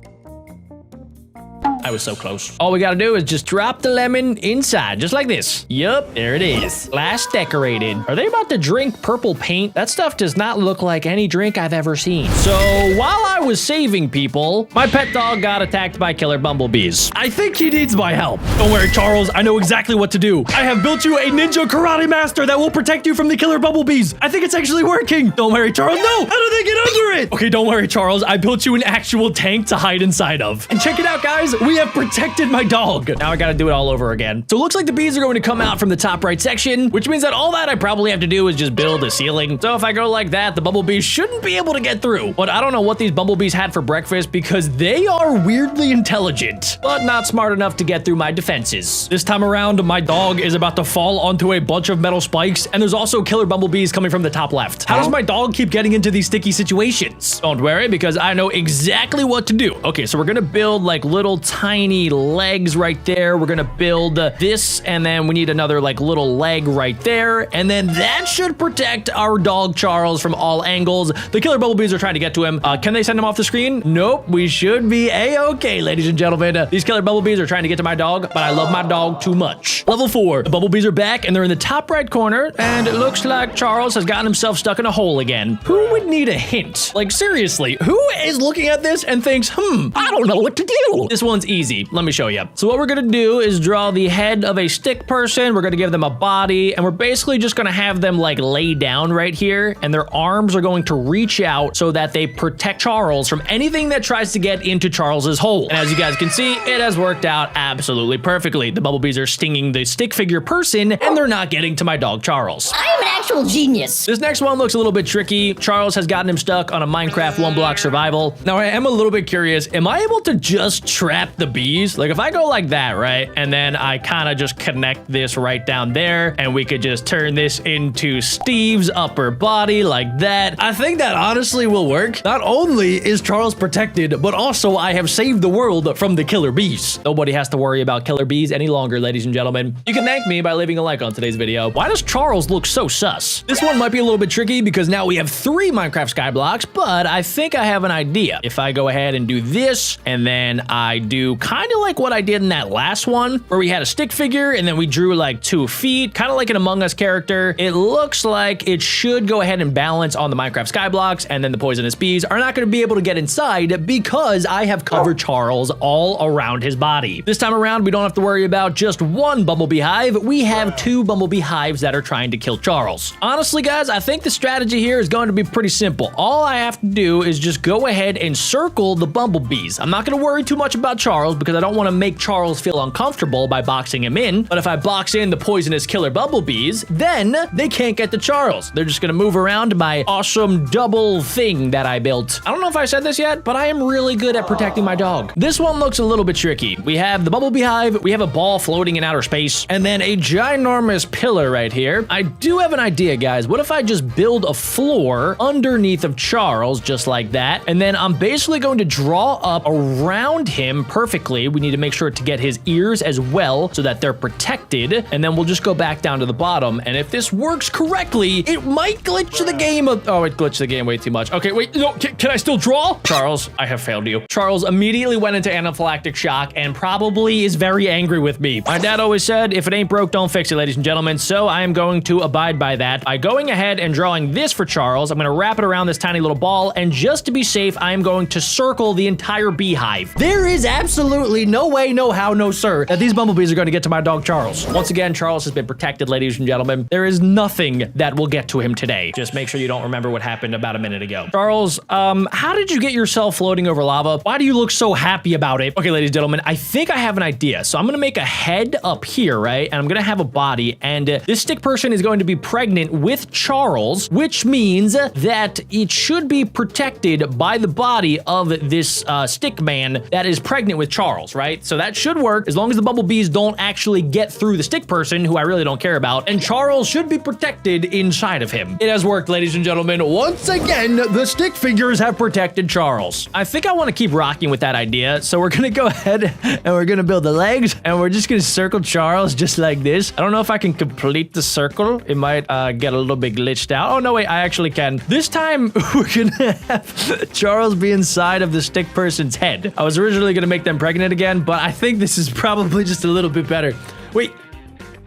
S1: I was so close. All we gotta do is just drop the lemon inside, just like this. Yup, there it is. Glass decorated. Are they about to drink purple paint? That stuff does not look like any drink I've ever seen. So while I was saving people, my pet dog got attacked by killer bumblebees. I think he needs my help. Don't worry, Charles. I know exactly what to do. I have built you a ninja karate master that will protect you from the killer bumblebees. I think it's actually working. Don't worry, Charles. No, how do they get under it? Okay, don't worry, Charles. I built you an actual tank to hide inside of. And check it out, guys. We have protected my dog. Now I gotta do it all over again. So it looks like the bees are going to come out from the top right section, which means that all that I probably have to do is just build a ceiling. So if I go like that, the bumblebees shouldn't be able to get through. But I don't know what these bumblebees had for breakfast because they are weirdly intelligent, but not smart enough to get through my defenses. This time around, my dog is about to fall onto a bunch of metal spikes, and there's also killer bumblebees coming from the top left. How does my dog keep getting into these sticky situations? Don't worry, because I know exactly what to do. Okay, so we're gonna build like little tiny legs right there. We're gonna build this, and then we need another like little leg right there, and then that should protect our dog Charles from all angles. The killer bumblebees are trying to get to him. Can they send him off the screen? Nope. We should be a-okay, ladies and gentlemen. These killer bumblebees are trying to get to my dog, but I love my dog too much. Level 4. The bumblebees are back, and they're in the top right corner, and it looks like Charles has gotten himself stuck in a hole again. Who would need a hint? Like, seriously, who is looking at this and thinks, I don't know what to do? This one's easy. Let me show you. So what we're gonna do is draw the head of a stick person. We're gonna give them a body, and we're basically just gonna have them like lay down right here, and their arms are going to reach out so that they protect Charles from anything that tries to get into Charles's hole. And as you guys can see, it has worked out absolutely perfectly. The bumblebees are stinging the stick figure person, and they're not getting to my dog Charles.
S2: I am an actual genius.
S1: This next one looks a little bit tricky. Charles has gotten him stuck on a Minecraft 1-block survival. Now I am a little bit curious. Am I able to just trap the bees? Like if I go like that, right? And then I kind of just connect this right down there, and we could just turn this into Steve's upper body like that. I think that honestly will work. Not only is Charles protected, but also I have saved the world from the killer bees. Nobody has to worry about killer bees any longer, ladies and gentlemen. You can thank me by leaving a like on today's video. Why does Charles look so sus? This one might be a little bit tricky because now we have 3 Minecraft skyblocs, but I think I have an idea. If I go ahead and do this, and then I do kind of like what I did in that last one, where we had a stick figure, and then we drew like 2 feet, kind of like an Among Us character. It looks like it should go ahead and balance on the Minecraft skyblocs, and then the poisonous bees are not going to be able to get inside because I have covered Charles all around his body. This time around, we don't have to worry about just 1 bumblebee hive. We have 2 bumblebee hives that are trying to kill Charles. Honestly, guys, I think the strategy here is going to be pretty simple. All I have to do is just go ahead and circle the bumblebees. I'm not going to worry too much about Charles because I don't want to make Charles feel uncomfortable by boxing him in. But if I box in the poisonous killer bumblebees, then they can't get to Charles. They're just going to move around my awesome double thing that I built. I don't know if I said this yet, but I am really good at protecting my dog. This one looks a little bit tricky. We have the bumblebee hive, we have a ball floating in outer space, and then a ginormous pillar right here. I do have an idea, guys. What if I just build a floor underneath of Charles, just like that, and then I'm basically going to draw up around him perfectly. We need to make sure to get his ears as well so that they're protected, and then we'll just go back down to the bottom, and if this works correctly, it might glitch the game. Oh, it glitched the game way too much. Okay, wait, no, can I still draw? Charles, I have failed you. Charles immediately went into anaphylactic shock and probably is very angry with me. My dad always said, if it ain't broke, don't fix it, ladies and gentlemen, so I am going to abide by that. By going ahead and drawing this for Charles, I'm going to wrap it around this tiny little ball, and just to be safe, I am going to circle the entire beehive. There is absolutely no way, no how, no sir, that these bumblebees are going to get to my dog Charles. Once again, Charles has been protected, ladies and gentlemen. There is nothing that will get to him today. Just make sure you don't remember what happened about a minute ago. Charles, how did you get yourself floating over lava? Why do you look so happy about it? Okay, ladies and gentlemen, I think I have an idea. So I'm going to make a head up here, right? And I'm going to have a body, and this stick person is going to be pregnant with Charles, which means that it should be protected by the body of this stick man that is pregnant with with Charles, right? So that should work as long as the bumblebees don't actually get through the stick person, who I really don't care about, and Charles should be protected inside of him. It has worked, ladies and gentlemen. Once again, the stick figures have protected Charles. I think I want to keep rocking with that idea, so we're gonna go ahead and we're gonna build the legs, and we're just gonna circle Charles just like this. I don't know if I can complete the circle. It might get a little bit glitched out. Oh, no, wait, I actually can. This time, we're gonna have Charles be inside of the stick person's head. I was originally gonna make them pregnant again, but I think this is probably just a little bit better. Wait.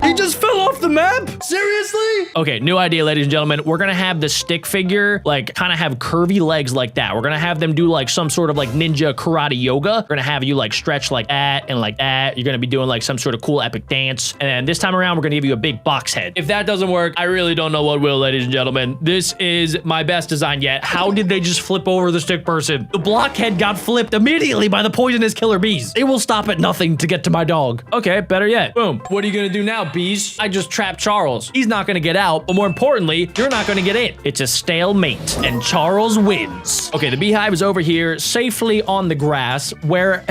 S1: He just fell off the map? Seriously? Okay, new idea, ladies and gentlemen. We're gonna have the stick figure, like, kind of have curvy legs like that. We're gonna have them do, like, some sort of, like, ninja karate yoga. We're gonna have you, like, stretch like that and like that. You're gonna be doing, like, some sort of cool epic dance. And then this time around, we're gonna give you a big box head. If that doesn't work, I really don't know what will, ladies and gentlemen. This is my best design yet. How did they just flip over the stick person? The blockhead got flipped immediately by the poisonous killer bees. They will stop at nothing to get to my dog. Okay, better yet. Boom. What are you gonna do now, bees? I just trapped Charles. He's not gonna get out, but more importantly, you're not gonna get in. It's a stalemate, and Charles wins. Okay, the beehive is over here, safely on the grass, where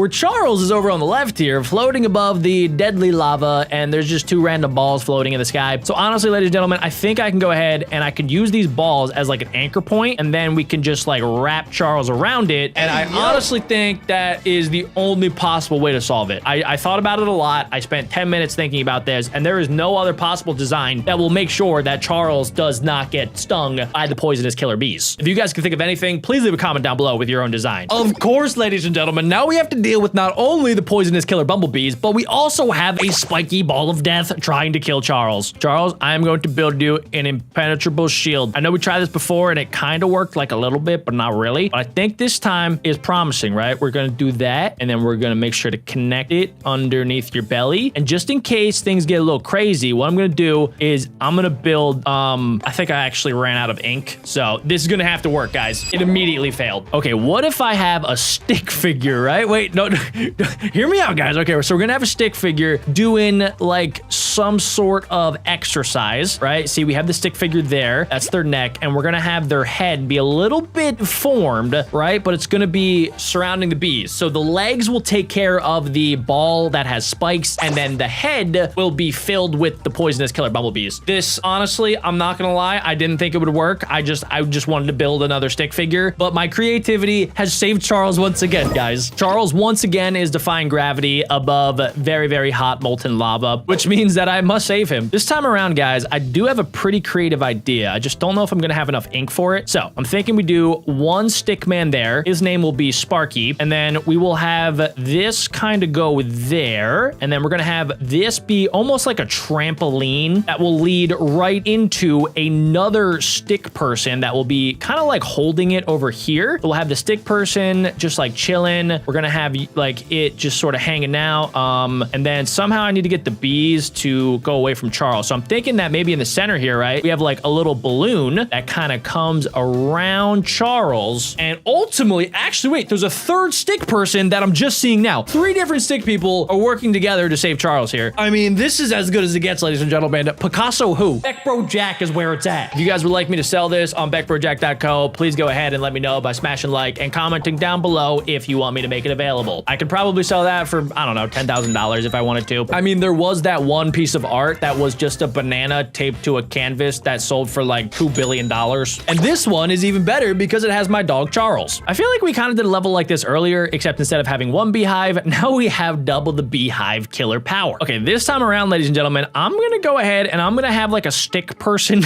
S1: Charles is over on the left here, floating above the deadly lava, and there's just 2 random balls floating in the sky. So honestly, ladies and gentlemen, I think I can go ahead and I can use these balls as like an anchor point, and then we can just like wrap Charles around it. And I honestly think that is the only possible way to solve it. I thought about it a lot. I spent 10 minutes thinking about this, and there is no other possible design that will make sure that Charles does not get stung by the poisonous killer bees. If you guys can think of anything, please leave a comment down below with your own design. Of course, ladies and gentlemen, now we have to deal with not only the poisonous killer bumblebees, but we also have a spiky ball of death trying to kill Charles. Charles, I am going to build you an impenetrable shield. I know we tried this before and it kind of worked like a little bit, but not really. But I think this time is promising, right? We're going to do that, and then we're going to make sure to connect it underneath your belly. And just in case things get a little crazy, what I'm gonna do is I'm gonna build, I think I actually ran out of ink. So this is gonna have to work, guys. It immediately failed. Okay, what if I have a stick figure, right? Wait, no, hear me out, guys. Okay, so we're gonna have a stick figure doing like some sort of exercise, right? See, we have the stick figure there. That's their neck, and we're gonna have their head be a little bit formed, right? But it's gonna be surrounding the bees. So the legs will take care of the ball that has spikes, and then the head will be filled with the poisonous killer bumblebees. This, honestly, I'm not gonna lie, I didn't think it would work. I just wanted to build another stick figure, but my creativity has saved Charles once again, guys. Charles once again is defying gravity above very, very hot molten lava, which means that I must save him. This time around, guys, I do have a pretty creative idea. I just don't know if I'm gonna have enough ink for it. So I'm thinking we do one stick man there. His name will be Sparky, and then we will have this kind of go there, and then we're gonna have this be almost like a trampoline that will lead right into another stick person that will be kind of like holding it over here. We'll have the stick person just like chilling. We're gonna have like it just sort of hanging out. And then somehow I need to get the bees to go away from Charles. So I'm thinking that maybe in the center here, right, we have like a little balloon that kind of comes around Charles. And ultimately, actually, wait, there's a third stick person that I'm just seeing now. 3 different stick people are working together to save Charles here. I mean, this is as good as it gets, ladies and gentlemen. Picasso who? BeckBroJack is where it's at. If you guys would like me to sell this on BeckBroJack.co, please go ahead and let me know by smashing like and commenting down below if you want me to make it available. I could probably sell that for, I don't know, $10,000 if I wanted to. I mean, there was that one piece of art that was just a banana taped to a canvas that sold for like $2 billion. And this one is even better because it has my dog Charles. I feel like we kind of did a level like this earlier, except instead of having 1 beehive, now we have double the beehive killer power. Okay, this time around, ladies and gentlemen, I'm gonna go ahead and I'm gonna have like a stick person.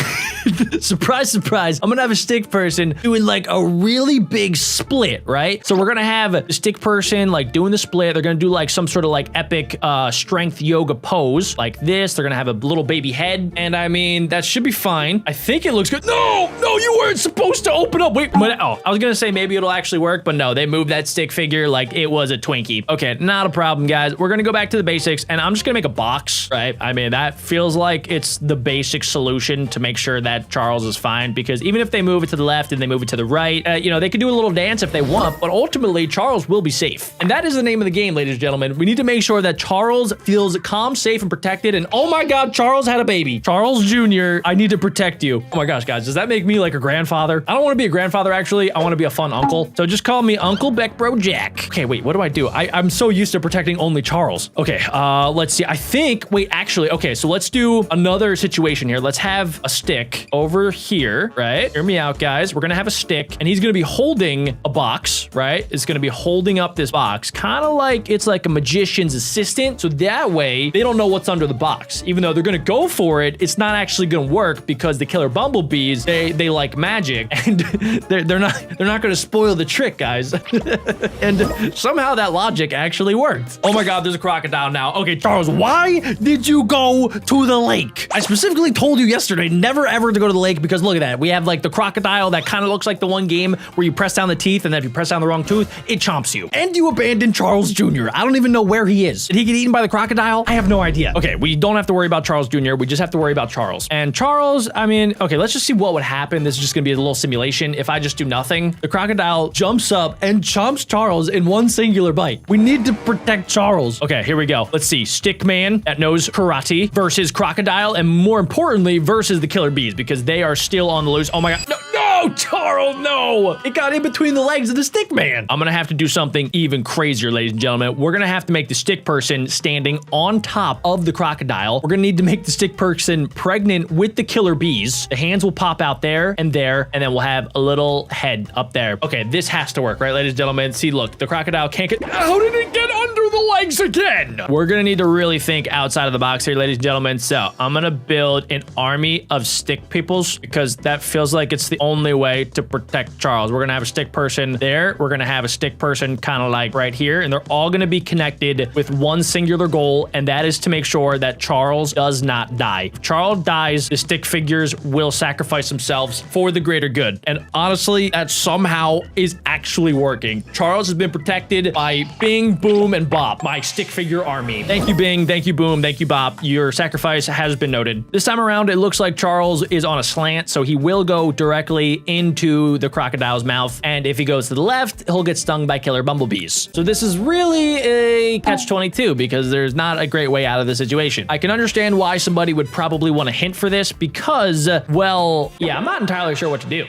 S1: Surprise, surprise. I'm gonna have a stick person doing like a really big split, right? So we're gonna have the stick person like doing the split. They're gonna do like some sort of like epic strength yoga pose like this. They're gonna have a little baby head. And I mean, that should be fine. I think it looks good. No, you weren't supposed to open up. Wait, oh, I was gonna say maybe it'll actually work, but no, they moved that stick figure like it was a Twinkie. Okay, not a problem, guys. We're gonna go back to the basics and I'm just gonna make a box box, right? I mean, that feels like it's the basic solution to make sure that Charles is fine, because even if they move it to the left and they move it to the right, you know, they can do a little dance if they want, but ultimately Charles will be safe. And that is the name of the game, ladies and gentlemen. We need to make sure that Charles feels calm, safe, and protected. And oh my God, Charles had a baby. Charles Jr., I need to protect you. Oh my gosh, guys, does that make me like a grandfather? I don't want to be a grandfather, actually. I want to be a fun uncle. So just call me Uncle BeckBroJack. Okay, wait, what do I do? I'm so used to protecting only Charles. Okay, let's see. I think, wait, actually, okay, so let's do another situation here. Let's have a stick over here, right? Hear me out, guys. We're gonna have a stick, and he's gonna be holding a box, right? It's gonna be holding up this box, kind of like it's like a magician's assistant. So that way, they don't know what's under the box. Even though they're gonna go for it, it's not actually gonna work because the killer bumblebees, they like magic, and they're not gonna spoil the trick, guys. And somehow that logic actually worked. Oh my God, there's a crocodile now. Okay, Charles, why did you go to the lake? I specifically told you yesterday never ever to go to the lake because look at that. We have like the crocodile that kind of looks like the one game where you press down the teeth, and then if you press down the wrong tooth, it chomps you. And you abandoned Charles Jr. I don't even know where he is. Did he get eaten by the crocodile? I have no idea. Okay, we don't have to worry about Charles Jr. We just have to worry about Charles. And Charles, I mean, okay, let's just see what would happen. This is just gonna be a little simulation. If I just do nothing, the crocodile jumps up and chomps Charles in one singular bite. We need to protect Charles. Okay, here we go. Let's see. Stickman that knows karate versus crocodile, and more importantly, versus the killer bees, because they are still on the loose. Oh my God. No, no, Charles, no. It got in between the legs of the stick man. I'm gonna have to do something even crazier, ladies and gentlemen. We're gonna have to make the stick person standing on top of the crocodile. We're gonna need to make the stick person pregnant with the killer bees. The hands will pop out there, and then we'll have a little head up there. Okay, this has to work, right, ladies and gentlemen? See, look, the crocodile can't get, how did it get under the legs again? We're gonna need to really think outside of the box here, ladies and gentlemen. So I'm gonna build an army of stick peoples because that feels like it's the only way to protect Charles. We're gonna have a stick person there. We're gonna have a stick person kind of like right here, and they're all gonna be connected with one singular goal, and that is to make sure that Charles does not die. If Charles dies, the stick figures will sacrifice themselves for the greater good. And honestly, that somehow is actually working. Charles has been protected by Bing, Boom, and Bop, my stick figure army. Thank you, Bing. Thank you, Boom. Thank you, Bop. Your sacrifice has been noted. This time around, it looks like Charles is on a slant, so he will go directly into the crocodile's mouth. And if he goes to the left, he'll get stung by killer bumblebees. So this is really a catch-22 because there's not a great way out of the situation. I can understand why somebody would probably want to hint for this because, well, yeah, I'm not entirely sure what to do.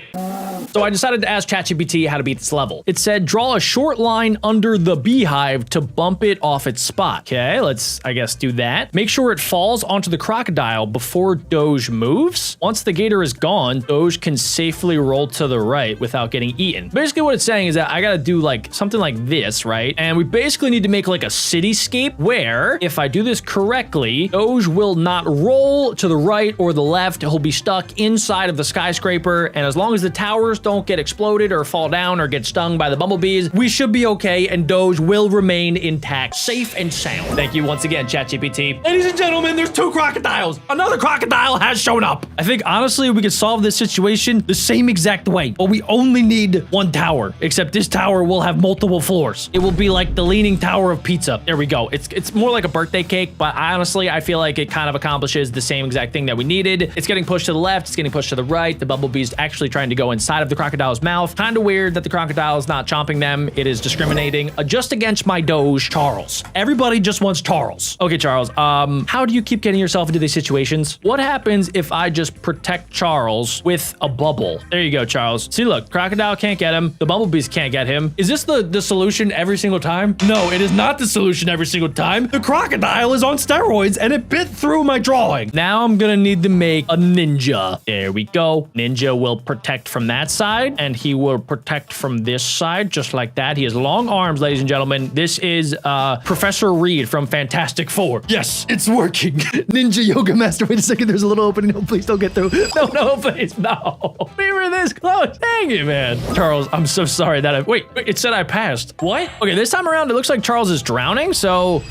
S1: So I decided to ask ChatGPT how to beat this level. It said, draw a short line under the beehive to bump it off its spot. Okay, let's, I guess, do that. Make sure it falls onto the crocodile before Doge moves. Once the gator is gone, Doge can safely roll to the right without getting eaten. Basically what it's saying is that I gotta do like something like this, right? And we basically need to make like a cityscape where if I do this correctly, Doge will not roll to the right or the left. He'll be stuck inside of the skyscraper. And as long as the towers don't get exploded or fall down or get stung by the bumblebees, we should be okay, and Doge will remain intact, safe and sound. Thank you once again, ChatGPT. Ladies and gentlemen, there's two crocodiles. Another crocodile has shown up. I think honestly we could solve this situation the same exact way, but we only need one tower, except this tower will have multiple floors. It will be like the Leaning Tower of Pizza. There we go. It's more like a birthday cake, but honestly, I feel like it kind of accomplishes the same exact thing that we needed. It's getting pushed to the left, it's getting pushed to the right. The bumblebee's actually trying to go inside of the crocodile's mouth. Kind of weird that the crocodile is not chomping them. It is discriminating just against my Doge, Charles. Everybody just wants Charles. Okay, Charles, how do you keep getting yourself into these situations? What happens if I just protect Charles with a bubble? There you go, Charles. See, look, crocodile can't get him. The bumblebees can't get him. Is this the solution every single time? No, it is not the solution every single time. The crocodile is on steroids and it bit through my drawing. Now I'm gonna need to make a ninja. There we go. Ninja will protect from that side and he will protect from this side just like that. He has long arms, ladies and gentlemen. This is Professor Reed from Fantastic Four. Yes, it's working. Ninja Yoga Master. Wait a second, there's a little opening. No, please don't get through. No, please, no. We were this close. Dang it, man. Charles, I'm so sorry that wait, it said I passed. What? Okay, this time around, it looks like Charles is drowning, so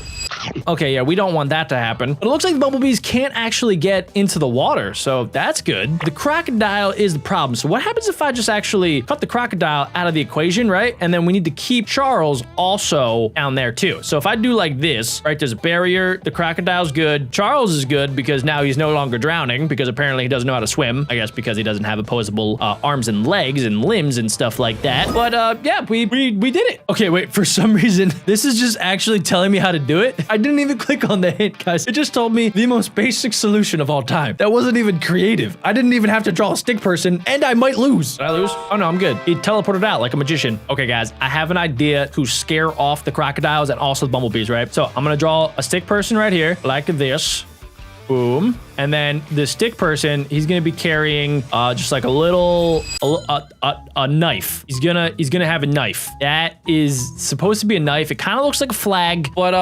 S1: Okay, yeah, we don't want that to happen. But it looks like the bumblebees can't actually get into the water, so that's good. The crocodile is the problem. So what happens if I just actually cut the crocodile out of the equation, right? And then we need to keep Charles also down there too. So if I do like this, right, there's a barrier, the crocodile's good. Charles is good because now he's no longer drowning because apparently he doesn't know how to swim. I guess because he doesn't have opposable arms and legs and limbs and stuff like that. But yeah, we did it. Okay, wait, for some reason, this is just actually telling me how to do it. I didn't even click on the hint, guys. It just told me the most basic solution of all time. That wasn't even creative. I didn't even have to draw a stick person, and I might lose. Did I lose? Oh no, I'm good. He teleported out like a magician. Okay, guys, I have an idea to scare off the crocodiles and also the bumblebees, right? So I'm gonna draw a stick person right here, like this. Boom. And then the stick person, he's gonna be carrying just like a knife. He's gonna have a knife. That is supposed to be a knife. It kind of looks like a flag, but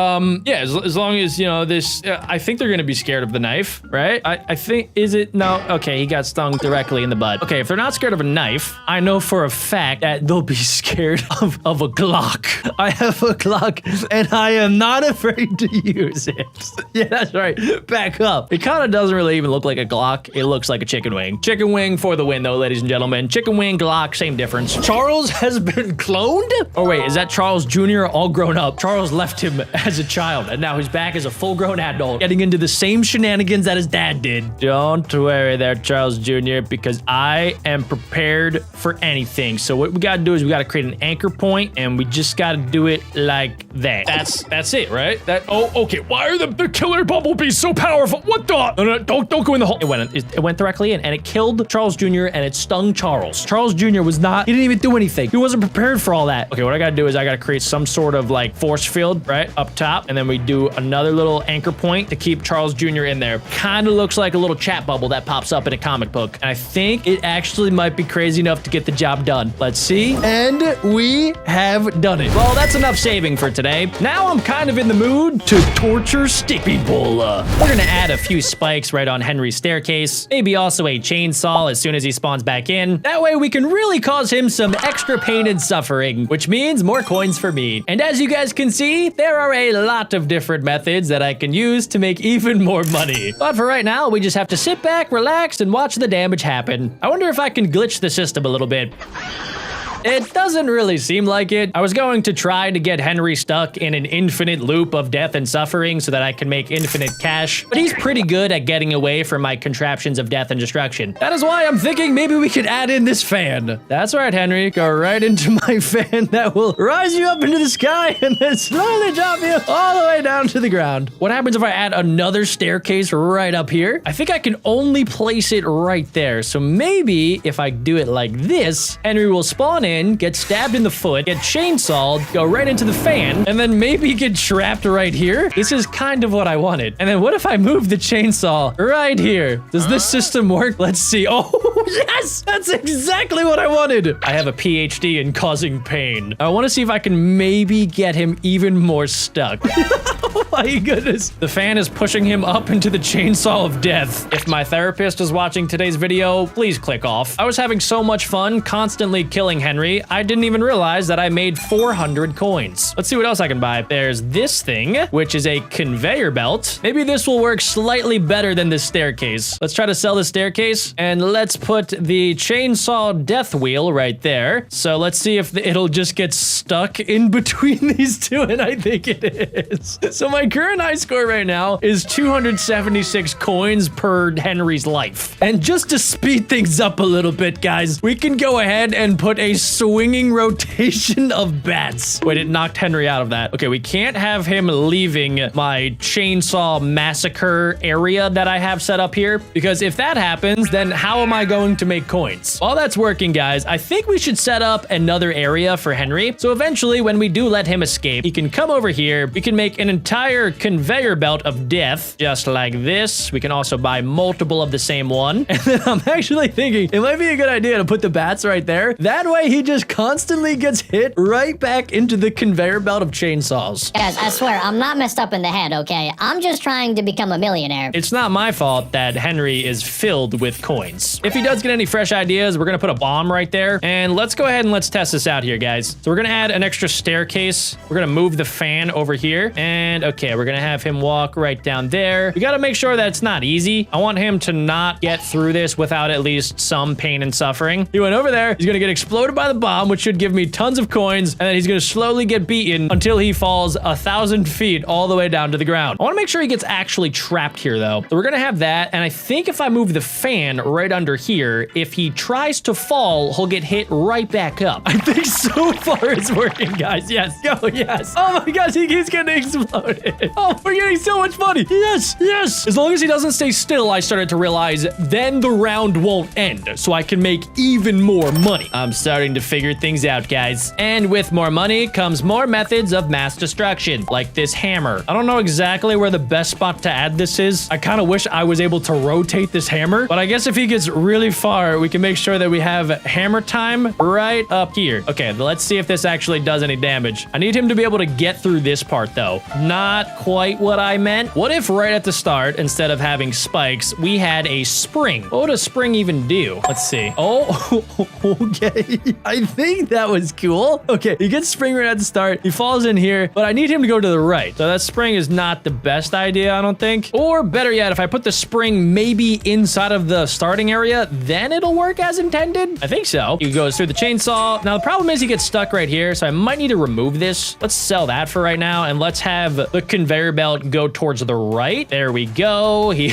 S1: yeah, as long as you know this, I think they're gonna be scared of the knife, right? I think, is it? No. Okay, he got stung directly in the butt. Okay, if they're not scared of a knife, I know for a fact that they'll be scared of a Glock. I have a Glock, and I am not afraid to use it. Yeah, that's right. Back up. It kind of doesn't really even look like a Glock. It looks like a chicken wing. Chicken wing for the win, though, ladies and gentlemen. Chicken wing, Glock, same difference. Charles has been cloned? Oh, wait, is that Charles Jr. all grown up? Charles left him as a child, and now he's back as a full-grown adult, getting into the same shenanigans that his dad did. Don't worry there, Charles Jr., because I am prepared for anything. So what we gotta do is we gotta create an anchor point, and we just gotta do it like that. That's it, right? Oh, okay. Why are the killer bumblebees so powerful? What the? No, don't go in the hole. It went directly in, and it killed Charles Jr. and it stung Charles. Charles Jr. he didn't even do anything. He wasn't prepared for all that. Okay, what I gotta do is I gotta create some sort of like force field, right, up top, and then we do another little anchor point to keep Charles Jr. in there. Kind of looks like a little chat bubble that pops up in a comic book, and I think it actually might be crazy enough to get the job done. Let's see, and we have done it. Well, that's enough saving for today. Now I'm kind of in the mood to torture stick people. We're gonna add a few spikes right on Henry's staircase, maybe also a chainsaw as soon as he spawns back in. That way we can really cause him some extra pain and suffering, which means more coins for me. And as you guys can see, there are a lot of different methods that I can use to make even more money. But for right now, we just have to sit back, relax, and watch the damage happen. I wonder if I can glitch the system a little bit. It doesn't really seem like it. I was going to try to get Henry stuck in an infinite loop of death and suffering so that I can make infinite cash, but he's pretty good at getting away from my contraptions of death and destruction. That is why I'm thinking maybe we could add in this fan. That's right, Henry. Go right into my fan that will rise you up into the sky and then slowly drop you all the way down to the ground. What happens if I add another staircase right up here? I think I can only place it right there. So maybe if I do it like this, Henry will spawn in, get stabbed in the foot, get chainsawed, go right into the fan, and then maybe get trapped right here. This is kind of what I wanted. And then what if I move the chainsaw right here? Does this system work? Let's see. Oh, yes! That's exactly what I wanted. I have a PhD in causing pain. I want to see if I can maybe get him even more stuck. Oh my goodness. The fan is pushing him up into the chainsaw of death. If my therapist is watching today's video, please click off. I was having so much fun constantly killing Henry, I didn't even realize that I made 400 coins. Let's see what else I can buy. There's this thing, which is a conveyor belt. Maybe this will work slightly better than this staircase. Let's try to sell the staircase, and let's put the chainsaw death wheel right there. So let's see if it'll just get stuck in between these two, and I think it is. So my current high score right now is 276 coins per Henry's life. And just to speed things up a little bit, guys, we can go ahead and put a swinging rotation of bats. Wait, it knocked Henry out of that. Okay, we can't have him leaving my chainsaw massacre area that I have set up here, because if that happens, then how am I going to make coins? While that's working, guys, I think we should set up another area for Henry. So eventually, when we do let him escape, he can come over here. We can make an entire conveyor belt of death, just like this. We can also buy multiple of the same one. And then I'm actually thinking it might be a good idea to put the bats right there. That way, he just constantly gets hit right back into the conveyor belt of chainsaws.
S2: Guys, I swear, I'm not messed up in the head, okay? I'm just trying to become a millionaire.
S1: It's not my fault that Henry is filled with coins. If he does get any fresh ideas, we're gonna put a bomb right there. And let's go ahead and let's test this out here, guys. So we're gonna add an extra staircase. We're gonna move the fan over here. And okay, Okay, we're gonna have him walk right down there. We gotta make sure that it's not easy. I want him to not get through this without at least some pain and suffering. He went over there. He's gonna get exploded by the bomb, which should give me tons of coins, and then he's gonna slowly get beaten until he falls 1,000 feet all the way down to the ground. I wanna make sure he gets actually trapped here though. So we're gonna have that, and I think if I move the fan right under here, if he tries to fall, he'll get hit right back up. I think so far it's working, guys. Yes, go, yes. Oh my gosh, he keeps getting exploded. Oh, we're getting so much money. Yes, yes. As long as he doesn't stay still, I started to realize then the round won't end, so I can make even more money. I'm starting to figure things out, guys. And with more money comes more methods of mass destruction, like this hammer. I don't know exactly where the best spot to add this is. I kind of wish I was able to rotate this hammer, but I guess if he gets really far, we can make sure that we have hammer time right up here. Okay, let's see if this actually does any damage. I need him to be able to get through this part though. Not quite what I meant. What if right at the start, instead of having spikes, we had a spring? What would a spring even do? Let's see. Oh, okay. I think that was cool. Okay, he gets spring right at the start. He falls in here, but I need him to go to the right. So that spring is not the best idea, I don't think. Or better yet, if I put the spring maybe inside of the starting area, then it'll work as intended. I think so. He goes through the chainsaw. Now the problem is he gets stuck right here, so I might need to remove this. Let's sell that for right now, and let's have the conveyor belt go towards the right. There we go. He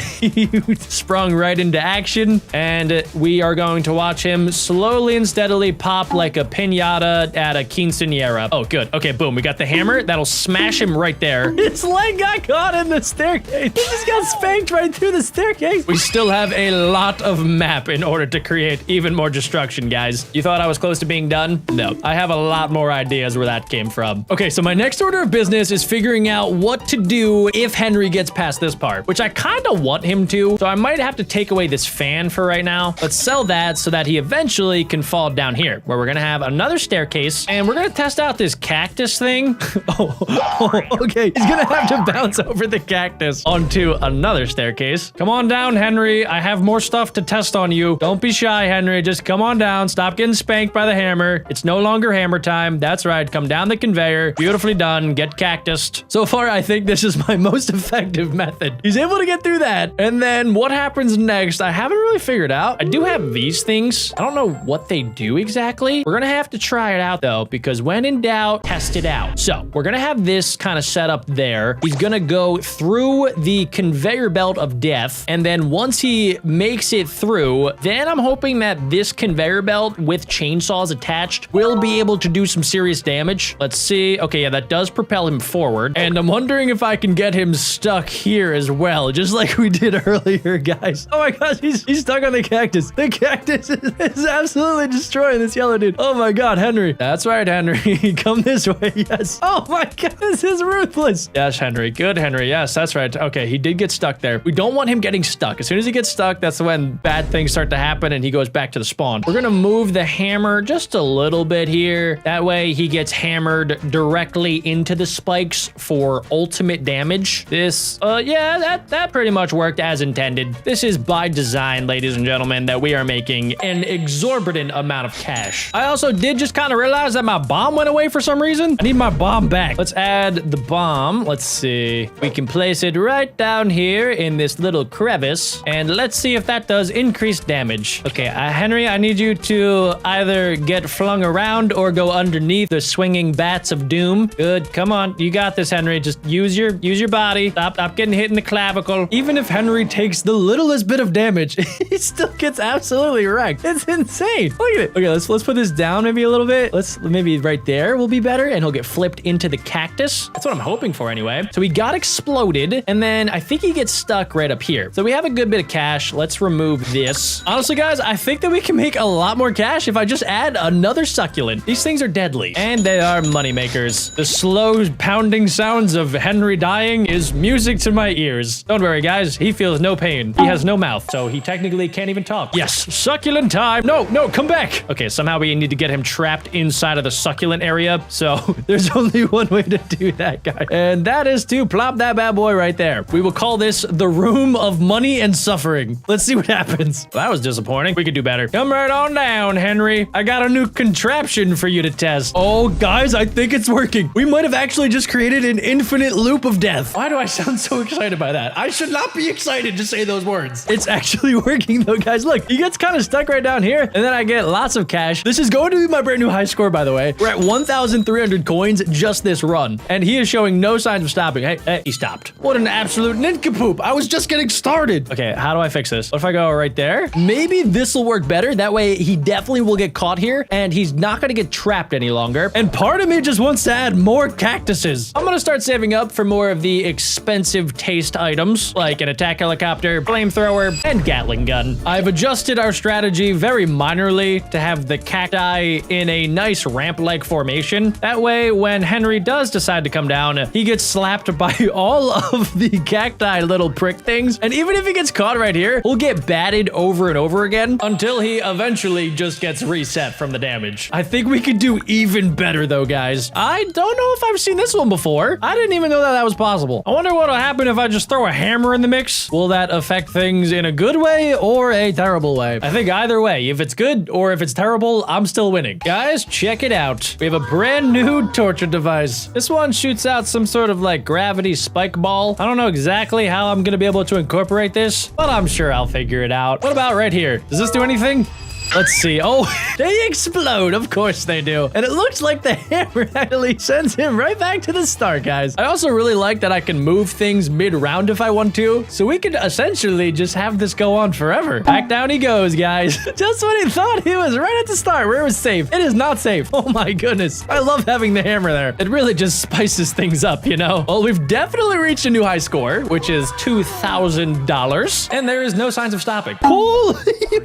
S1: sprung right into action, and we are going to watch him slowly and steadily pop like a piñata at a quinceañera. Oh, good. Okay, boom. We got the hammer. That'll smash him right there. His leg got caught in the staircase. He just got spanked right through the staircase. We still have a lot of map in order to create even more destruction, guys. You thought I was close to being done? No. I have a lot more ideas where that came from. Okay, so my next order of business is figuring out what to do if Henry gets past this part, which I kind of want him to, so I might have to take away this fan for right now. Let's sell that so that he eventually can fall down here, where we're gonna have another staircase, and we're gonna test out this cactus thing. Okay. He's gonna have to bounce over the cactus onto another staircase. Come on down, Henry. I have more stuff to test on you. Don't be shy, Henry. Just come on down. Stop getting spanked by the hammer. It's no longer hammer time. That's right. Come down the conveyor. Beautifully done. Get cactused. So far, I think this is my most effective method. He's able to get through that. And then what happens next, I haven't really figured out. I do have these things. I don't know what they do exactly. We're gonna have to try it out though, because when in doubt, test it out. So we're gonna have this kind of set up there. He's gonna go through the conveyor belt of death. And then once he makes it through, then I'm hoping that this conveyor belt with chainsaws attached will be able to do some serious damage. Let's see. Okay, yeah, that does propel him forward. And I'm wondering if I can get him stuck here as well, just like we did earlier, guys. Oh my gosh, he's stuck on the cactus. The cactus is absolutely destroying this yellow dude. Oh my god, Henry. That's right, Henry. Come this way. Yes. Oh my god, this is ruthless. Yes, Henry. Good, Henry. Yes, that's right. Okay, he did get stuck there. We don't want him getting stuck. As soon as he gets stuck, that's when bad things start to happen and he goes back to the spawn. We're gonna move the hammer just a little bit here. That way he gets hammered directly into the spikes for ultimate damage. This, yeah, that pretty much worked as intended. This is by design, ladies and gentlemen, that we are making an exorbitant amount of cash. I also did just kind of realize that my bomb went away for some reason. I need my bomb back. Let's add the bomb. Let's see. We can place it right down here in this little crevice, and let's see if that does increased damage. Okay, Henry, I need you to either get flung around or go underneath the swinging bats of doom. Good. Come on. You got this, Henry. Just use your body. Stop getting hit in the clavicle. Even if Henry takes the littlest bit of damage, he still gets absolutely wrecked. It's insane. Look at it. Okay, let's put this down maybe a little bit. Let's maybe right there will be better, and he'll get flipped into the cactus. That's what I'm hoping for anyway. So he got exploded, and then I think he gets stuck right up here. So we have a good bit of cash. Let's remove this. Honestly, guys, I think that we can make a lot more cash if I just add another succulent. These things are deadly, and they are money makers. The slow pounding sounds of Henry dying is music to my ears. Don't worry, guys. He feels no pain. He has no mouth, so he technically can't even talk. Yes, succulent time. No, come back. Okay, somehow we need to get him trapped inside of the succulent area. So there's only one way to do that, guys. And that is to plop that bad boy right there. We will call this the room of money and suffering. Let's see what happens. Well, that was disappointing. We could do better. Come right on down, Henry. I got a new contraption for you to test. Oh, guys, I think it's working. We might have actually just created an infinite infinite loop of death. Why do I sound so excited by that? I should not be excited to say those words. It's actually working though, guys. Look, he gets kind of stuck right down here, and then I get lots of cash. This is going to be my brand new high score, by the way. We're at 1,300 coins just this run, and he is showing no signs of stopping. Hey, he stopped. What an absolute nincompoop. I was just getting started. Okay, how do I fix this? What if I go right there? Maybe this will work better. That way he definitely will get caught here, and he's not going to get trapped any longer. And part of me just wants to add more cactuses. I'm going to start saving up for more of the expensive taste items, like an attack helicopter, flamethrower, and Gatling gun. I've adjusted our strategy very minorly to have the cacti in a nice ramp-like formation. That way, when Henry does decide to come down, he gets slapped by all of the cacti little prick things. And even if he gets caught right here, he'll get batted over and over again until he eventually just gets reset from the damage. I think we could do even better though, guys. I don't know if I've seen this one before. I didn't even know that that was possible. I wonder what'll happen if I just throw a hammer in the mix. Will that affect things in a good way or a terrible way? I think either way, if it's good or if it's terrible, I'm still winning. Guys, check it out. We have a brand new torture device. This one shoots out some sort of like gravity spike ball. I don't know exactly how I'm gonna be able to incorporate this, but I'm sure I'll figure it out. What about right here? Does this do anything? Let's see. Oh, they explode. Of course they do. And it looks like the hammer actually sends him right back to the start, guys. I also really like that I can move things mid-round if I want to. So we could essentially just have this go on forever. Back down he goes, guys. Just when he thought he was right at the start where it was safe. It is not safe. Oh my goodness. I love having the hammer there. It really just spices things up, you know? Well, we've definitely reached a new high score, which is $2,000. And there is no signs of stopping. Holy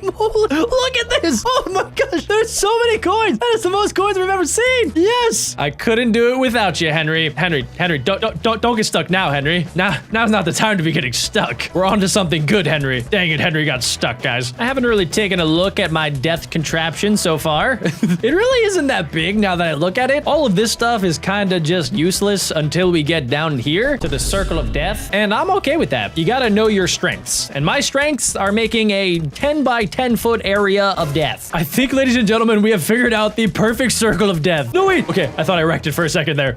S1: moly. Look at this. Oh my gosh, there's so many coins. That is the most coins we've ever seen. Yes, I couldn't do it without you, Henry. Henry, don't get stuck now, Henry. Now's not the time to be getting stuck. We're on to something good, Henry. Dang it, Henry got stuck, guys. I haven't really taken a look at my death contraption so far. It really isn't that big now that I look at it. All of this stuff is kind of just useless until we get down here to the circle of death, and I'm okay with that. You gotta know your strengths, and my strengths are making a 10 by 10 foot area of death. I think, ladies and gentlemen, we have figured out the perfect circle of death. No, wait. Okay, I thought I wrecked it for a second there.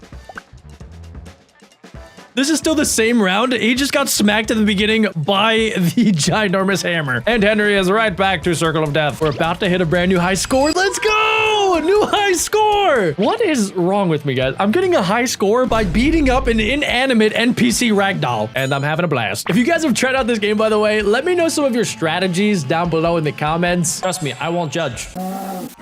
S1: This is still the same round. He just got smacked at the beginning by the ginormous hammer. And Henry is right back to Circle of Death. We're about to hit a brand new high score. Let's go! New high score! What is wrong with me, guys? I'm getting a high score by beating up an inanimate NPC ragdoll. And I'm having a blast. If you guys have tried out this game, by the way, let me know some of your strategies down below in the comments. Trust me, I won't judge.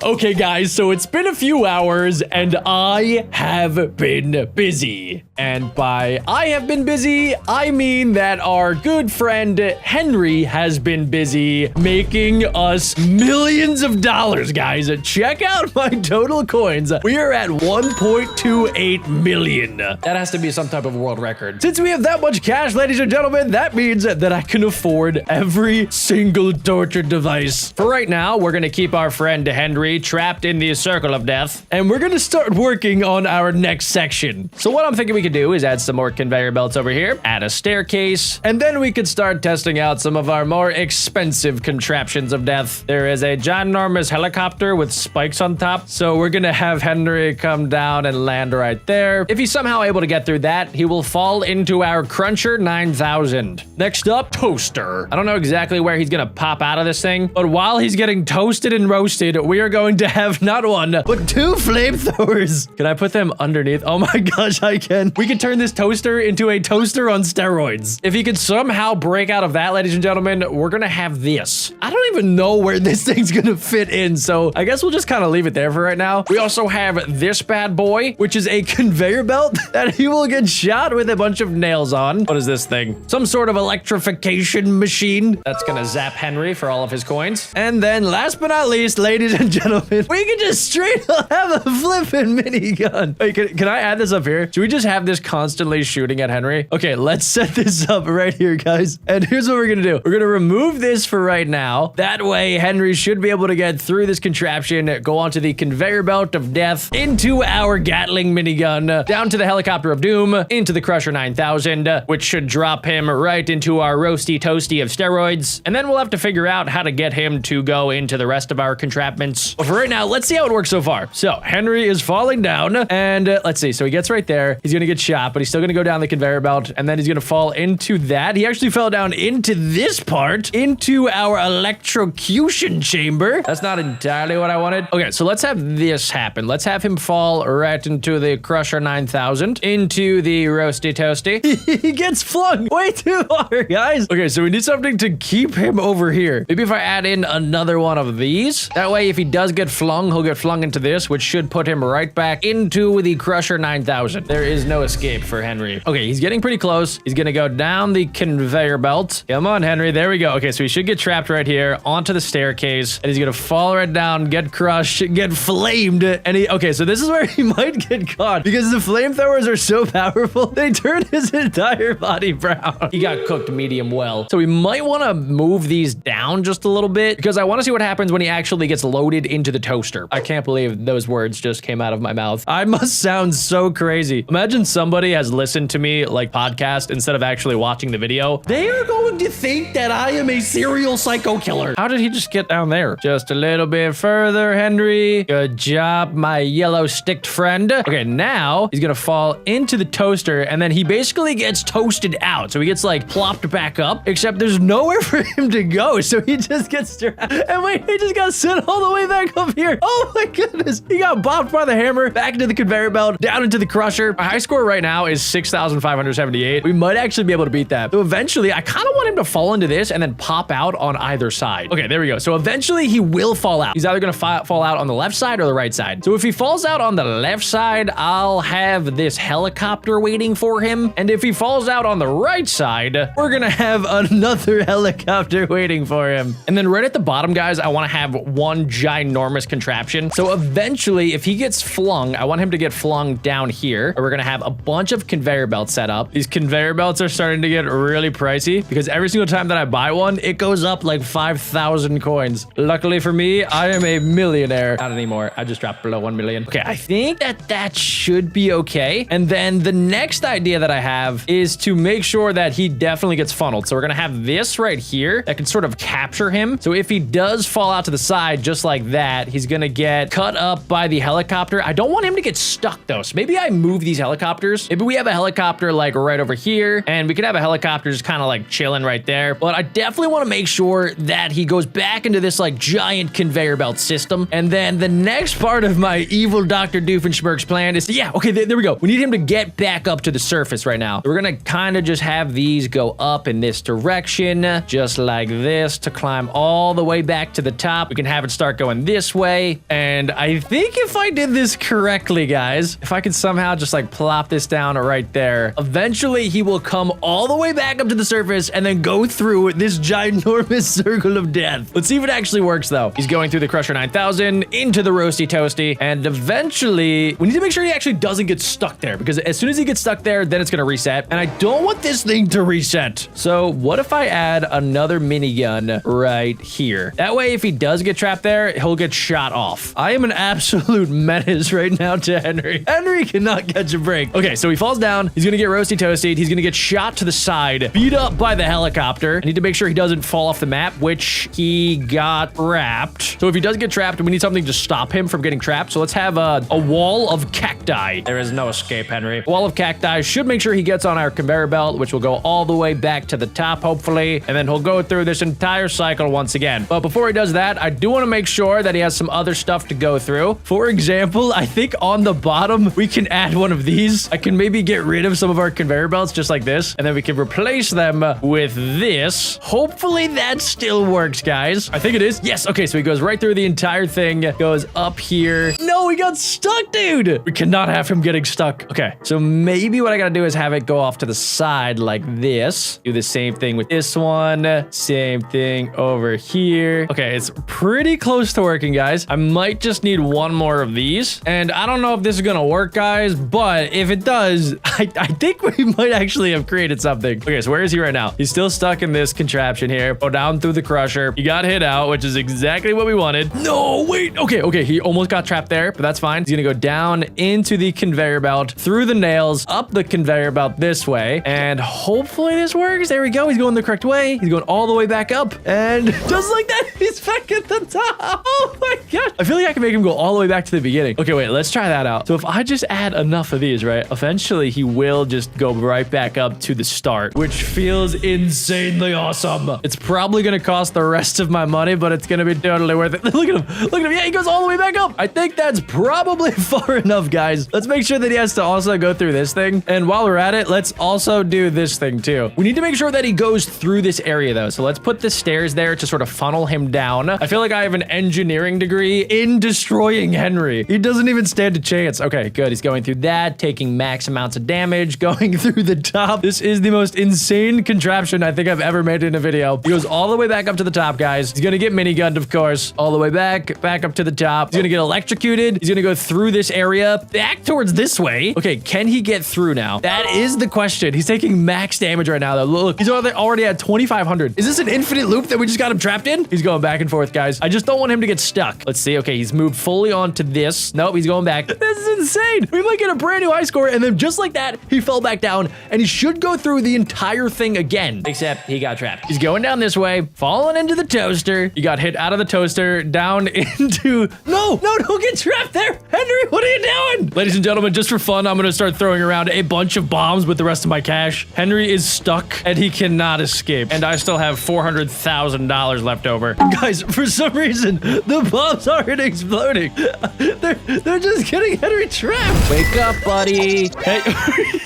S1: Okay, guys, so it's been a few hours and I have been busy. And by I have been busy, I mean that our good friend Henry has been busy making us millions of dollars, guys. Check out my total coins. We are at 1.28 million. That has to be some type of world record. Since we have that much cash, ladies and gentlemen, that means that I can afford every single torture device. For right now, we're gonna keep our friend Henry trapped in the circle of death, and we're gonna start working on our next section. So what I'm thinking we could do is add some more conveyor belts over here, add a staircase, and then we could start testing out some of our more expensive contraptions of death. There is a ginormous helicopter with spikes on top, so we're gonna have Henry come down and land right there. If he's somehow able to get through that, he will fall into our Cruncher 9000. Next up, Toaster. I don't know exactly where he's gonna pop out of this thing, but while he's getting toasted and roasted, we are going to have not one, but two flamethrowers. Can I put them underneath? Oh my gosh, I can. We could turn this toaster into a toaster on steroids. If he could somehow break out of that, ladies and gentlemen, we're gonna have this. I don't even know where this thing's gonna fit in, so I guess we'll just kind of leave it there for right now. We also have this bad boy, which is a conveyor belt that he will get shot with a bunch of nails on. What is this thing? Some sort of electrification machine that's gonna zap Henry for all of his coins. And then last but not least, ladies and gentlemen, we can just straight up have a flipping minigun. Wait, can I add this up here? Should we just have this constantly shooting at Henry? Okay, let's set this up right here, guys. And here's what we're gonna do. We're gonna remove this for right now. That way, Henry should be able to get through this contraption, go onto the conveyor belt of death, into our Gatling minigun, down to the helicopter of doom, into the Crusher 9000, which should drop him right into our roasty toasty of steroids. And then we'll have to figure out how to get him to go into the rest of our contraptions. But for right now, let's see how it works so far. So Henry is falling down, and let's see. So he gets right there. He's gonna get shot, but he's still gonna go down down the conveyor belt, and then he's gonna fall into that. He actually fell down into this part, into our electrocution chamber. That's not entirely what I wanted. Okay, so let's have this happen. Let's have him fall right into the Crusher 9000, into the Roasty Toasty. He gets flung way too hard, guys. Okay, so we need something to keep him over here. Maybe if I add in another one of these, that way if he does get flung, he'll get flung into this, which should put him right back into the Crusher 9000. There is no escape for Henry. Okay, he's getting pretty close. He's gonna go down the conveyor belt. Come on, Henry. There we go. Okay, so he should get trapped right here onto the staircase, and he's gonna fall right down, get crushed, get flamed, and okay, so this is where he might get caught because the flamethrowers are so powerful, they turn his entire body brown. He got cooked medium well. So we might want to move these down just a little bit because I want to see what happens when he actually gets loaded into the toaster. I can't believe those words just came out of my mouth. I must sound so crazy. Imagine somebody has listened to me like podcast instead of actually watching the video. They are going to think that I am a serial psycho killer. How did he just get down there? Just a little bit further, Henry. Good job, my yellow sticked friend. Okay, now he's gonna fall into the toaster and then he basically gets toasted out. So he gets like plopped back up, except there's nowhere for him to go. So he just gets trapped. And wait, he just got sent all the way back up here. Oh my goodness. He got bopped by the hammer, back into the conveyor belt, down into the crusher. My high score right now is 6,578. We might actually be able to beat that. So eventually, I kind of want him to fall into this and then pop out on either side. Okay, there we go. So eventually he will fall out. He's either gonna fall out on the left side or the right side. So if he falls out on the left side, I'll have this helicopter waiting for him. And if he falls out on the right side, we're gonna have another helicopter waiting for him. And then right at the bottom, guys, I wanna have one ginormous contraption. So eventually, if he gets flung, I want him to get flung down here. Or we're gonna have a bunch of conveyor belts set up. These conveyor belts are starting to get really pricey because every single time that I buy one, it goes up like 5,000 coins. Luckily for me, I am a millionaire. Not anymore. I just dropped below 1 million. Okay, I think that should be okay. And then the next idea that I have is to make sure that he definitely gets funneled. So we're gonna have this right here that can sort of capture him. So if he does fall out to the side just like that, he's gonna get cut up by the helicopter. I don't want him to get stuck though. So maybe I move these helicopters. Maybe we have a helicopter like right over here and we could have a helicopter just kind of like chilling right there. But I definitely want to make sure that he goes back into this like giant conveyor belt system. And then the next part of my evil Dr. Doofenshmirk's plan is, yeah, okay, there we go. We need him to get back up to the surface right now. We're gonna kind of just have these go up in this direction, just like this, to climb all the way back to the top. We can have it start going this way. And I think if I did this correctly, guys, if I could somehow just like plop this down right there, eventually he will come all the way back up to the surface and then go through this ginormous circle of death. Let's see if it actually works though. He's going through the Crusher 9000 into the Roasty Toasty, and eventually we need to make sure he actually doesn't get stuck there, because as soon as he gets stuck there, then it's gonna reset, and I don't want this thing to reset. So what if I add another minigun right here? That way, if he does get trapped there, he'll get shot off. I am an absolute menace right now to Henry. Henry cannot catch a break. Okay, so he falls down. He's gonna get Roasty Toasted. He's gonna get shot to the side, beat up by the helicopter. I need to make sure he doesn't fall off the map, which he got trapped. So if he does get trapped, we need something to stop him from getting trapped. So let's have a wall of cacti. There is no escape, Henry. A wall of cacti should make sure he gets on our conveyor belt, which will go all the way back to the top, hopefully. And then he'll go through this entire cycle once again. But before he does that, I do want to make sure that he has some other stuff to go through. For example, I think on the bottom, we can add one of these. I can maybe get rid of some of our conveyor belts just like this, and then we can replace them with this. Hopefully that still works, guys. I think it is. Yes. Okay, so he goes right through the entire thing, goes up here. No, he got stuck, dude. We cannot have him getting stuck. Okay, so maybe what I gotta do is have it go off to the side like this. Do the same thing with this one. Same thing over here. Okay, it's pretty close to working, guys. I might just need one more of these, and I don't know if this is gonna work, guys, but if it does, I think we might actually have created something. Okay, so where is he right now? He's still stuck in this contraption here. Go down through the crusher. He got hit out, which is exactly what we wanted. No, wait. Okay, he almost got trapped there, but that's fine. He's gonna go down into the conveyor belt, through the nails, up the conveyor belt this way, and hopefully this works. There we go. He's going the correct way. He's going all the way back up, and just like that, he's back at the top. Oh my gosh. I feel like I can make him go all the way back to the beginning. Okay, wait, let's try that out. So if I just add enough of these, right, eventually he will just go right back up to the start, which feels insanely awesome. It's probably gonna cost the rest of my money, but it's gonna be totally worth it. Look at him. Look at him. Yeah, he goes all the way back up. I think that's probably far enough, guys. Let's make sure that he has to also go through this thing. And while we're at it, let's also do this thing too. We need to make sure that he goes through this area though. So let's put the stairs there to sort of funnel him down. I feel like I have an engineering degree in destroying Henry. He doesn't even stand a chance. Okay, good. He's going through that, taking max amounts of damage, going through the top. This is the most insane contraption I think I've ever made in a video. He goes all the way back up to the top, guys. He's gonna get minigunned, of course. All the way back up to the top. He's gonna get electrocuted. He's gonna go through this area, back towards this way. Okay, can he get through now? That is the question. He's taking max damage right now, though. Look, he's already at 2,500. Is this an infinite loop that we just got him trapped in? He's going back and forth, guys. I just don't want him to get stuck. Let's see. Okay, he's moved fully onto this. Nope, he's going back. This is insane. We might get a brand new high score, and then just like that, he fell back down, and he should go through the entire thing again, except he got trapped. He's going down this way, falling into the toaster. He got hit out of the toaster, down into... No, don't get trapped there. Henry, what are you doing? Ladies and gentlemen, just for fun, I'm gonna start throwing around a bunch of bombs with the rest of my cash. Henry is stuck, and he cannot escape. And I still have $400,000 left over. Guys, for some reason, the bombs aren't exploding. They're just getting Henry trapped. Wake up, buddy. Hey.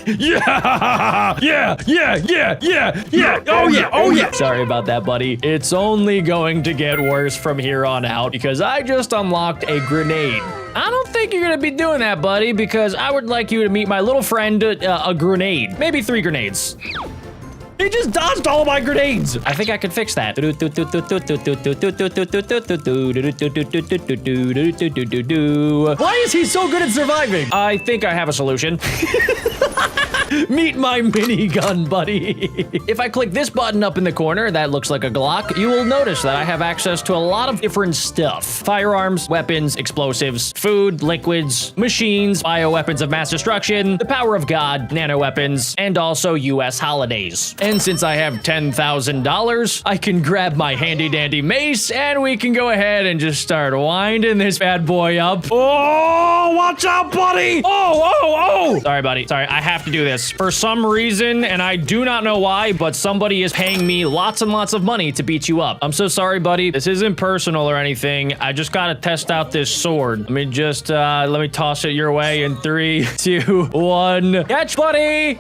S1: Yeah. Oh yeah. Sorry about that, buddy. It's only going to get worse from here on out because I just unlocked a grenade. I don't think you're gonna be doing that, buddy, because I would like you to meet my little friend, a grenade. Maybe 3 grenades. He just dodged all of my grenades. I think I could fix that. Why is he so good at surviving? I think I have a solution. Meet my minigun, buddy. If I click this button up in the corner that looks like a Glock, you will notice that I have access to a lot of different stuff. Firearms, weapons, explosives, food, liquids, machines, bioweapons of mass destruction, the power of God, nanoweapons, and also US holidays. And since I have $10,000, I can grab my handy dandy mace and we can go ahead and just start winding this bad boy up. Oh, watch out, buddy. Oh. Sorry, buddy. Sorry, I have to do this. For some reason, and I do not know why, but somebody is paying me lots and lots of money to beat you up. I'm so sorry, buddy. This isn't personal or anything. I just gotta test out this sword. Let me just, let me toss it your way in 3, 2, 1. Catch, buddy!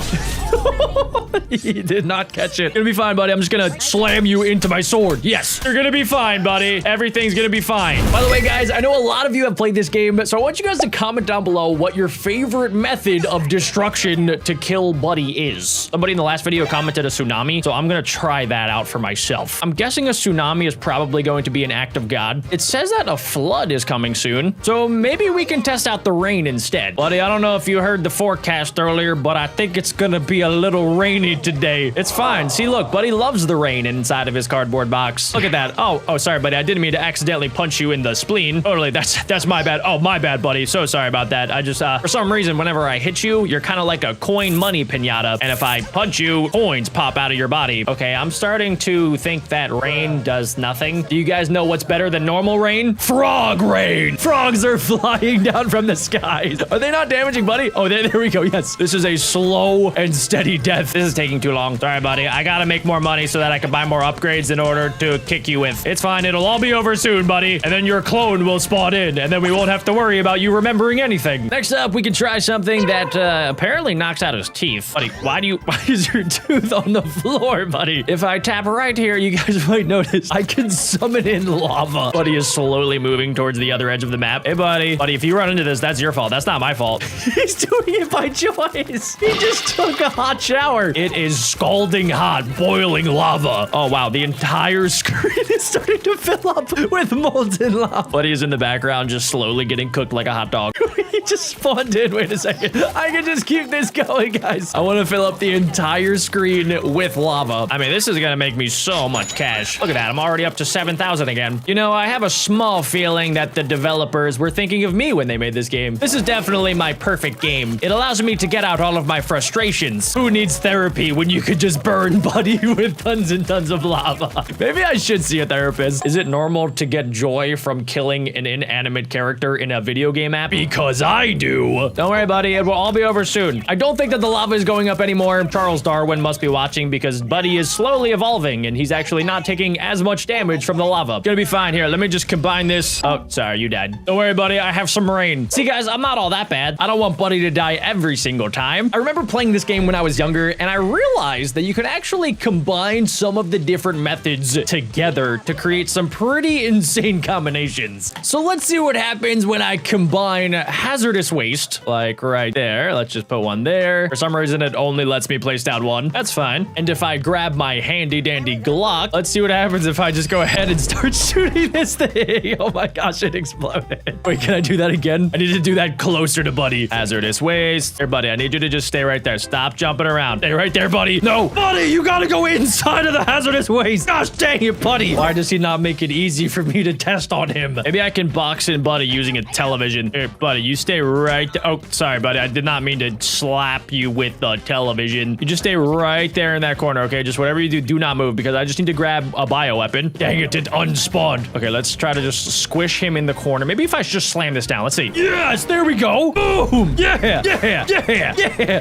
S1: He did not catch it. Gonna be fine, buddy. I'm just gonna slam you into my sword. Yes, you're gonna be fine, buddy. Everything's gonna be fine. By the way, guys, I know a lot of you have played this game, so I want you guys to comment down below what your favorite method of destruction to kill Buddy is. Somebody in the last video commented a tsunami, so I'm gonna try that out for myself. I'm guessing a tsunami is probably going to be an act of God. It says that a flood is coming soon, so maybe we can test out the rain instead. Buddy, I don't know if you heard the forecast earlier, but I think it's gonna be a little rainy today. It's fine. See, look, Buddy loves the rain inside of his cardboard box. Look at that. Oh, sorry, buddy. I didn't mean to accidentally punch you in the spleen. Totally, that's my bad. Oh, my bad, buddy. So sorry about that. I just, for some reason, whenever I hit you, you're kind of like a coin money pinata, and if I punch you, coins pop out of your body. Okay, I'm starting to think that rain does nothing. Do you guys know what's better than normal rain? Frog rain! Frogs are flying down from the skies. Are they not damaging, buddy? Oh, there we go. Yes, this is a slow and steady death. This is taking too long. Sorry, buddy. I gotta make more money so that I can buy more upgrades in order to kick you with. It's fine. It'll all be over soon, buddy. And then your clone will spawn in, and then we won't have to worry about you remembering anything. Next up, we can try something that apparently knocks out his teeth. Buddy, why is your tooth on the floor, buddy? If I tap right here, you guys might notice I can summon in lava. Buddy is slowly moving towards the other edge of the map. Hey, buddy. Buddy, if you run into this, that's your fault. That's not my fault. He's doing it by choice. He just took a hot shower. It is scalding hot, boiling lava. Oh, wow. The entire screen is starting to fill up with molten lava. Buddy is in the background just slowly getting cooked like a hot dog. He just spawned in. Wait a second. I can just keep this going, guys. I want to fill up the entire screen with lava. I mean, this is going to make me so much cash. Look at that. I'm already up to 7,000 again. You know, I have a small feeling that the developers were thinking of me when they made this game. This is definitely my perfect game. It allows me to get out all of my frustrations. Who needs therapy when you could just burn Buddy with tons and tons of lava? Maybe I should see a therapist. Is it normal to get joy from killing an inanimate character in a video game app? Because I I do. Don't worry, buddy. It will all be over soon. I don't think that the lava is going up anymore. Charles Darwin must be watching because Buddy is slowly evolving and he's actually not taking as much damage from the lava. Gonna be fine here. Let me just combine this. Oh, sorry, you died. Don't worry, buddy. I have some rain. See, guys, I'm not all that bad. I don't want Buddy to die every single time. I remember playing this game when I was younger and I realized that you could actually combine some of the different methods together to create some pretty insane combinations. So let's see what happens when I combine hazardous waste, like right there. Let's just put one there. For some reason, it only lets me place down one. That's fine. And if I grab my handy dandy Glock, let's see what happens if I just go ahead and start shooting this thing. Oh my gosh, it exploded. Wait, can I do that again? I need to do that closer to Buddy. Hazardous waste. Here, buddy, I need you to just stay right there. Stop jumping around. Stay right there, buddy. No, buddy, you gotta go inside of the hazardous waste. Gosh dang it, buddy. Why does he not make it easy for me to test on him? Maybe I can box in Buddy using a television. Here, buddy, you stay right there. Oh, sorry, buddy. I did not mean to slap you with the television. You just stay right there in that corner, okay? Just whatever you do, do not move because I just need to grab a bioweapon. Dang it, it unspawned. Okay, let's try to just squish him in the corner. Maybe if I just slam this down. Let's see. Yes, there we go. Boom. Yeah.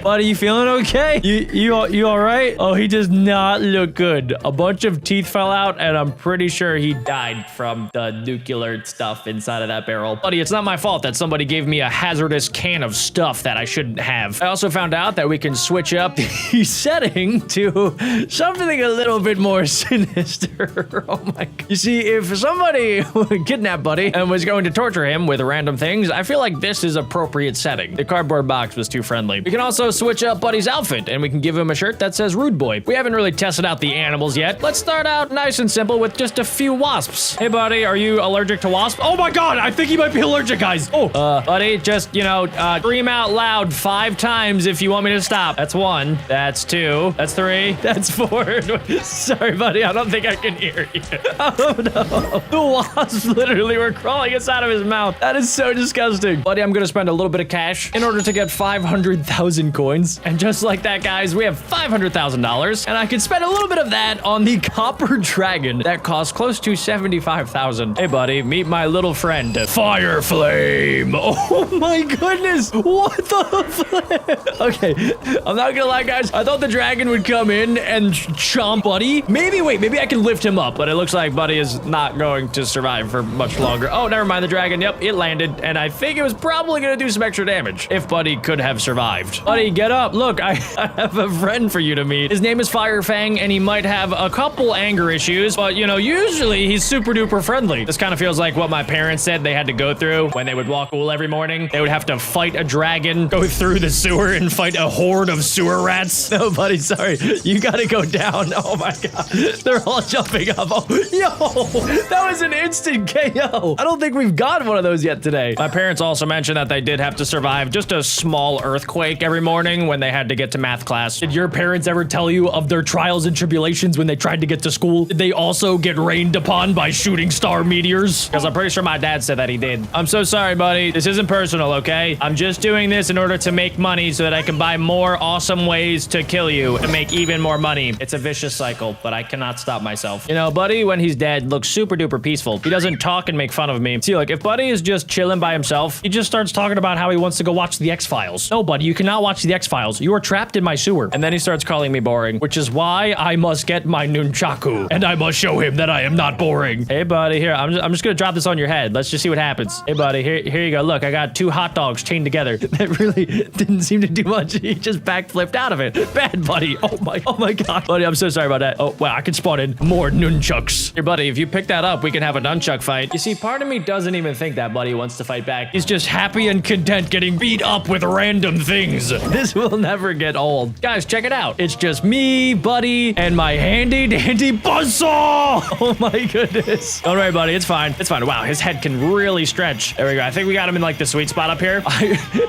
S1: Buddy, you feeling okay? You all right? Oh, he does not look good. A bunch of teeth fell out and I'm pretty sure he died from the nuclear stuff inside of that barrel. Buddy, it's not my fault that somebody gave me a hazardous can of stuff that I shouldn't have. I also found out that we can switch up the setting to something a little bit more sinister. Oh my God. You see, if somebody kidnapped Buddy and was going to torture him with random things, I feel like this is appropriate setting. The cardboard box was too friendly. We can also switch up Buddy's outfit and we can give him a shirt that says Rude Boy. We haven't really tested out the animals yet. Let's start out nice and simple with just a few wasps. Hey, Buddy, are you allergic to wasps? Oh my God, I think he might be allergic, guys. Oh, Buddy, just, scream out loud 5 times if you want me to stop. That's 1. That's 2. That's 3. That's 4. Sorry, Buddy, I don't think I can hear you. Oh no. The wasps literally were crawling inside of his mouth. That is so disgusting. Buddy, I'm gonna spend a little bit of cash in order to get 500,000 coins. And just like that, guys, we have $500,000. And I can spend a little bit of that on the copper dragon that costs close to 75,000. Hey, buddy, meet my little friend, Fire Flame. Oh my goodness. What the flip? Okay, I'm not gonna lie, guys. I thought the dragon would come in and chomp Buddy. Maybe I can lift him up, but it looks like Buddy is not going to survive for much longer. Oh, never mind the dragon. Yep, it landed, and I think it was probably gonna do some extra damage if Buddy could have survived. Buddy, get up. Look, I have a friend for you to meet. His name is Firefang, and he might have a couple anger issues, but usually he's super duper friendly. This kind of feels like what my parents said they had to go through when they would walk school every morning. They would have to fight a dragon, go through the sewer, and fight a horde of sewer rats. No, buddy, sorry. You gotta go down. Oh my God. They're all jumping up. Oh, yo, that was an instant KO. I don't think we've gotten one of those yet today. My parents also mentioned that they did have to survive just a small earthquake every morning when they had to get to math class. Did your parents ever tell you of their trials and tribulations when they tried to get to school? Did they also get rained upon by shooting star meteors? Because I'm pretty sure my dad said that he did. I'm so sorry, buddy. This isn't personal, okay? I'm just doing this in order to make money so that I can buy more awesome ways to kill you and make even more money. It's a vicious cycle, but I cannot stop myself. Buddy, when he's dead, looks super duper peaceful. He doesn't talk and make fun of me. See, like, if Buddy is just chilling by himself, he just starts talking about how he wants to go watch the X-Files. No, buddy, you cannot watch the X-Files. You are trapped in my sewer. And then he starts calling me boring, which is why I must get my nunchaku, and I must show him that I am not boring. Hey, buddy, here, I'm just gonna drop this on your head. Let's just see what happens. Hey, buddy, here you go. Look, I got 2 hot dogs chained together. That really didn't seem to do much. He just backflipped out of it. Bad, buddy. Oh my God. Buddy, I'm so sorry about that. Oh, wow, I can spawn in more nunchucks. Here, buddy, if you pick that up, we can have a nunchuck fight. You see, part of me doesn't even think that Buddy wants to fight back. He's just happy and content getting beat up with random things. This will never get old. Guys, check it out. It's just me, Buddy, and my handy dandy buzzsaw. Oh my goodness. Don't worry, buddy. It's fine. It's fine. Wow, his head can really stretch. There we go. I think we got him in like the sweet spot up here.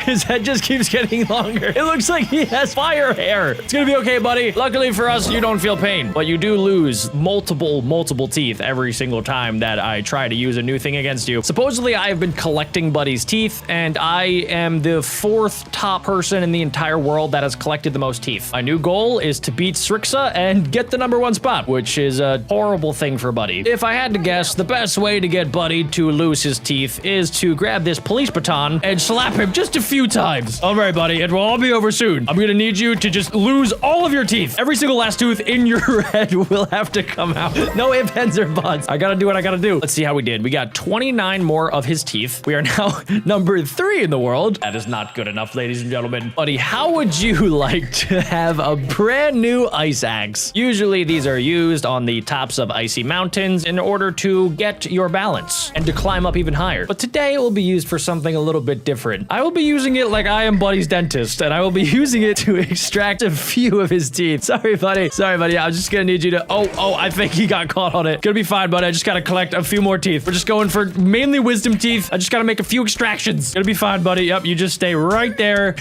S1: His head just keeps getting longer. It looks like he has fire hair. It's gonna be okay, buddy. Luckily for us, you don't feel pain, but you do lose multiple teeth every single time that I try to use a new thing against you. Supposedly, I have been collecting Buddy's teeth, and I am the 4th top person in the entire world that has collected the most teeth. My new goal is to beat Srixa and get the #1 spot, which is a horrible thing for Buddy. If I had to guess, the best way to get Buddy to lose his teeth is to grab this police baton on and slap him just a few times. All right, buddy. It will all be over soon. I'm gonna need you to just lose all of your teeth. Every single last tooth in your head will have to come out. No ifs, ands, or buts. I gotta do what I gotta do. Let's see how we did. We got 29 more of his teeth. We are now number 3 in the world. That is not good enough, ladies and gentlemen. Buddy, how would you like to have a brand new ice axe? Usually these are used on the tops of icy mountains in order to get your balance and to climb up even higher. But today it will be used for something a little bit different. I will be using it like I am Buddy's dentist, and I will be using it to extract a few of his teeth. Sorry, buddy. Sorry, buddy. I'm just gonna need you to... Oh, I think he got caught on it. Gonna be fine, buddy. I just gotta collect a few more teeth. We're just going for mainly wisdom teeth. I just gotta make a few extractions. Gonna be fine, buddy. Yep, you just stay right there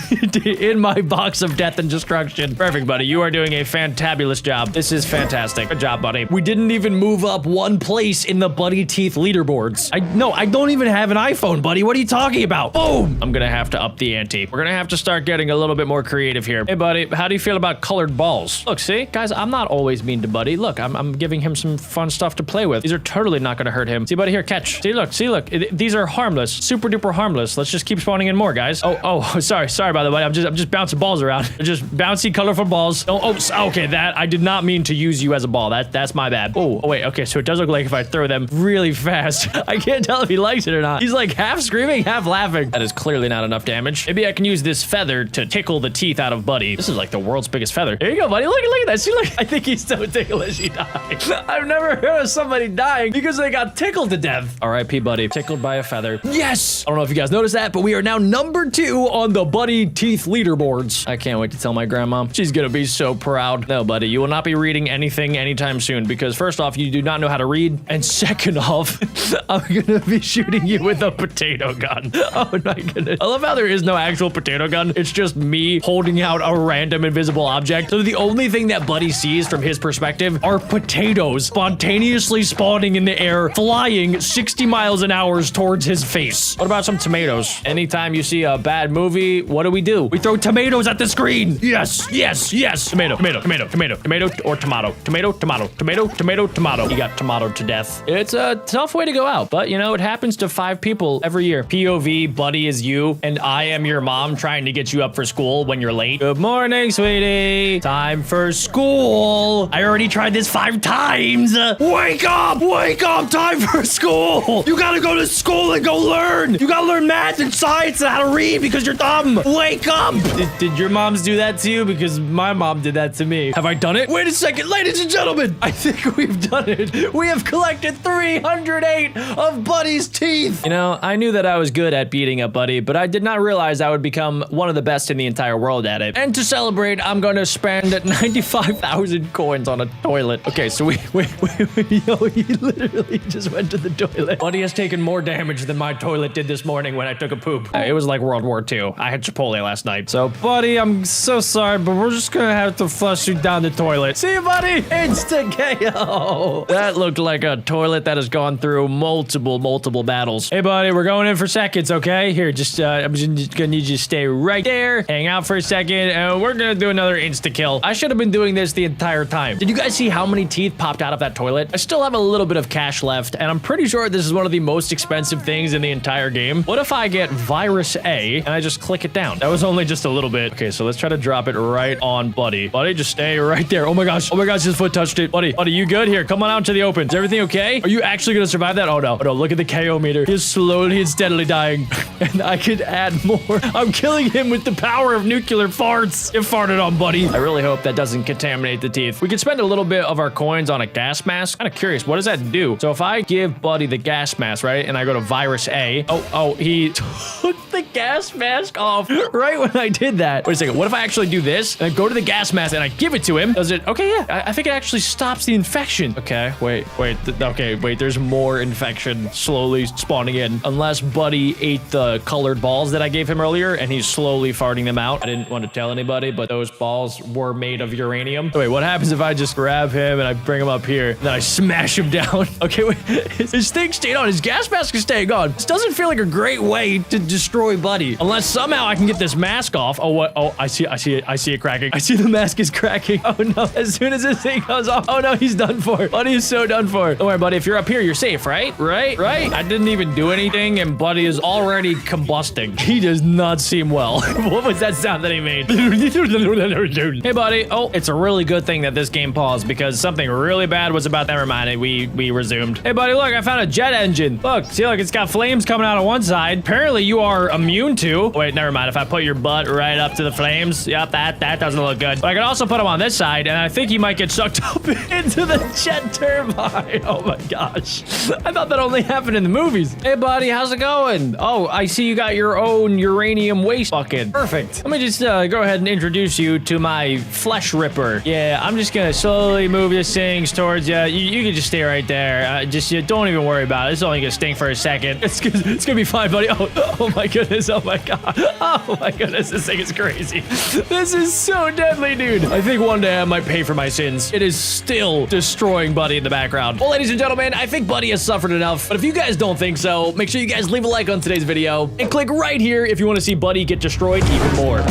S1: in my box of death and destruction. Perfect, buddy. You are doing a fantabulous job. This is fantastic. Good job, buddy. We didn't even move up one place in the Buddy Teeth leaderboards. I don't even have an iPhone, buddy. What are you talking about? Boom! I'm gonna have to up the ante. We're gonna have to start getting a little bit more creative here. Hey, buddy, how do you feel about colored balls? Look, see? Guys, I'm not always mean to Buddy. Look, I'm giving him some fun stuff to play with. These are totally not gonna hurt him. See, buddy, here, catch. See, look. These are harmless. Super duper harmless. Let's just keep spawning in more, guys. Sorry, by the way. I'm just bouncing balls around. Just bouncy, colorful balls. Okay, that, I did not mean to use you as a ball. That's my bad. Oh, wait, okay, so it does look like if I throw them really fast, I can't tell if he likes it or not. He's like half screaming, half laughing. That is clearly not enough damage. Maybe I can use this feather to tickle the teeth out of Buddy. This is like the world's biggest feather. There you go, buddy. Look at that. See, look. I think he's so ticklish he died. I've never heard of somebody dying because they got tickled to death. R.I.P. Buddy. Tickled by a feather. Yes! I don't know if you guys noticed that, but we are now number 2 on the Buddy Teeth leaderboards. I can't wait to tell my grandma. She's gonna be so proud. No, buddy, you will not be reading anything anytime soon because first off, you do not know how to read, and second off, I'm gonna be shooting you with a potato gun. Oh my goodness. I love how there is no actual potato gun. It's just me holding out a random invisible object. So the only thing that Buddy sees from his perspective are potatoes spontaneously spawning in the air, flying 60 miles an hour towards his face. What about some tomatoes? Anytime you see a bad movie, what do? We throw tomatoes at the screen. Yes. Tomato or tomato. Tomato. He got tomatoed to death. It's a tough way to go out, but you know, it happens to 5 people every year. POV, Buddy is you, and I am your mom trying to get you up for school when you're late. Good morning, sweetie. Time for school. I already tried this 5 times. Wake up! Time for school. You gotta go to school and go learn. You gotta learn math and science and how to read because you're dumb. Wake up! Did your moms do that to you? Because my mom did that to me. Have I done it? Wait a second, ladies and gentlemen. I think we've done it. We have collected 308 of Buddy's teeth. You know, I knew that I was good at beating up Buddy, but I did not realize I would become one of the best in the entire world at it. And to celebrate, I'm going to spend 95,000 coins on a toilet. Okay, so he literally just went to the toilet. Buddy has taken more damage than my toilet did this morning when I took a poop. It was like World War II. I had Chipotle last night. So, Buddy, I'm so sorry, but we're just gonna have to flush you down the toilet. See you, Buddy. Insta KO. That looked like a toilet that has gone through multiple battles. Hey, buddy, we're going in for seconds, okay? Here, I'm just gonna need you to stay right there, hang out for a second, and we're gonna do another insta kill. I should have been doing this the entire time. Did you guys see how many teeth popped out of that toilet? I still have a little bit of cash left, and I'm pretty sure this is one of the most expensive things in the entire game. What if I get virus A and I just click it down? That was only just a little bit. Okay, so let's try to drop it right on Buddy. Buddy, just stay right there. Oh my gosh, his foot touched it. Buddy, you good? Here, come on out to the open. Is everything okay? Are you actually gonna survive that? Oh no, look at the KO meter. He's slowly and steadily dying. And I could add more. I'm killing him with the power of nuclear farts. You farted on Buddy. I really hope that doesn't contaminate the teeth. We could spend a little bit of our coins on a gas mask. Kind of curious, what does that do? So if I give Buddy the gas mask, right, and I go to virus A, he took the gas mask off right when I did that. Wait a second, what if I actually do this and I go to the gas mask and I give it to him? Does it? Okay, yeah, I think it actually stops the infection. Okay, wait, there's more infection slowly spawning in. Unless Buddy ate the colored balls that I gave him earlier and he's slowly farting them out. I didn't want to tell anybody, but those balls were made of uranium. Wait, what happens if I just grab him and I bring him up here and then I smash him down? Okay, wait, his thing stayed on. His gas mask is staying on. This doesn't feel like a great way to destroy Buddy. Unless somehow I can get this mask off. Oh, what? Oh, I see it cracking. I see the mask is cracking. Oh no, as soon as this thing goes off. Oh no, he's done for. Buddy is so done for. Don't worry, Buddy, if you're up here, you're safe, right? Right? I didn't even do anything and Buddy is already already combusting. He does not seem well. What was that sound that he made? Hey, buddy. Oh, it's a really good thing that this game paused because something really bad was about. Never mind. We resumed. Hey, buddy, look, I found a jet engine. Look, see, look, it's got flames coming out of one side. Apparently, you are immune to. Wait, never mind. If I put your butt right up to the flames, yep, that doesn't look good. But I can also put him on this side, and I think he might get sucked up into the jet turbine. Oh my gosh. I thought that only happened in the movies. Hey, buddy, how's it going? Oh, I see you got your own uranium waste bucket. Perfect. Let me just go ahead and introduce you to my flesh ripper. Yeah, I'm just gonna slowly move this thing towards you. You can just stay right there. Just don't even worry about it. It's only gonna stink for a second. It's gonna be fine, buddy. Oh my goodness. Oh my god. Oh my goodness. This thing is crazy. This is so deadly, dude. I think one day I might pay for my sins. It is still destroying Buddy in the background. Well, ladies and gentlemen, I think Buddy has suffered enough. But if you guys don't think so, make sure you guys leave a like on today's video and click right here if you want to see Buddy get destroyed even more.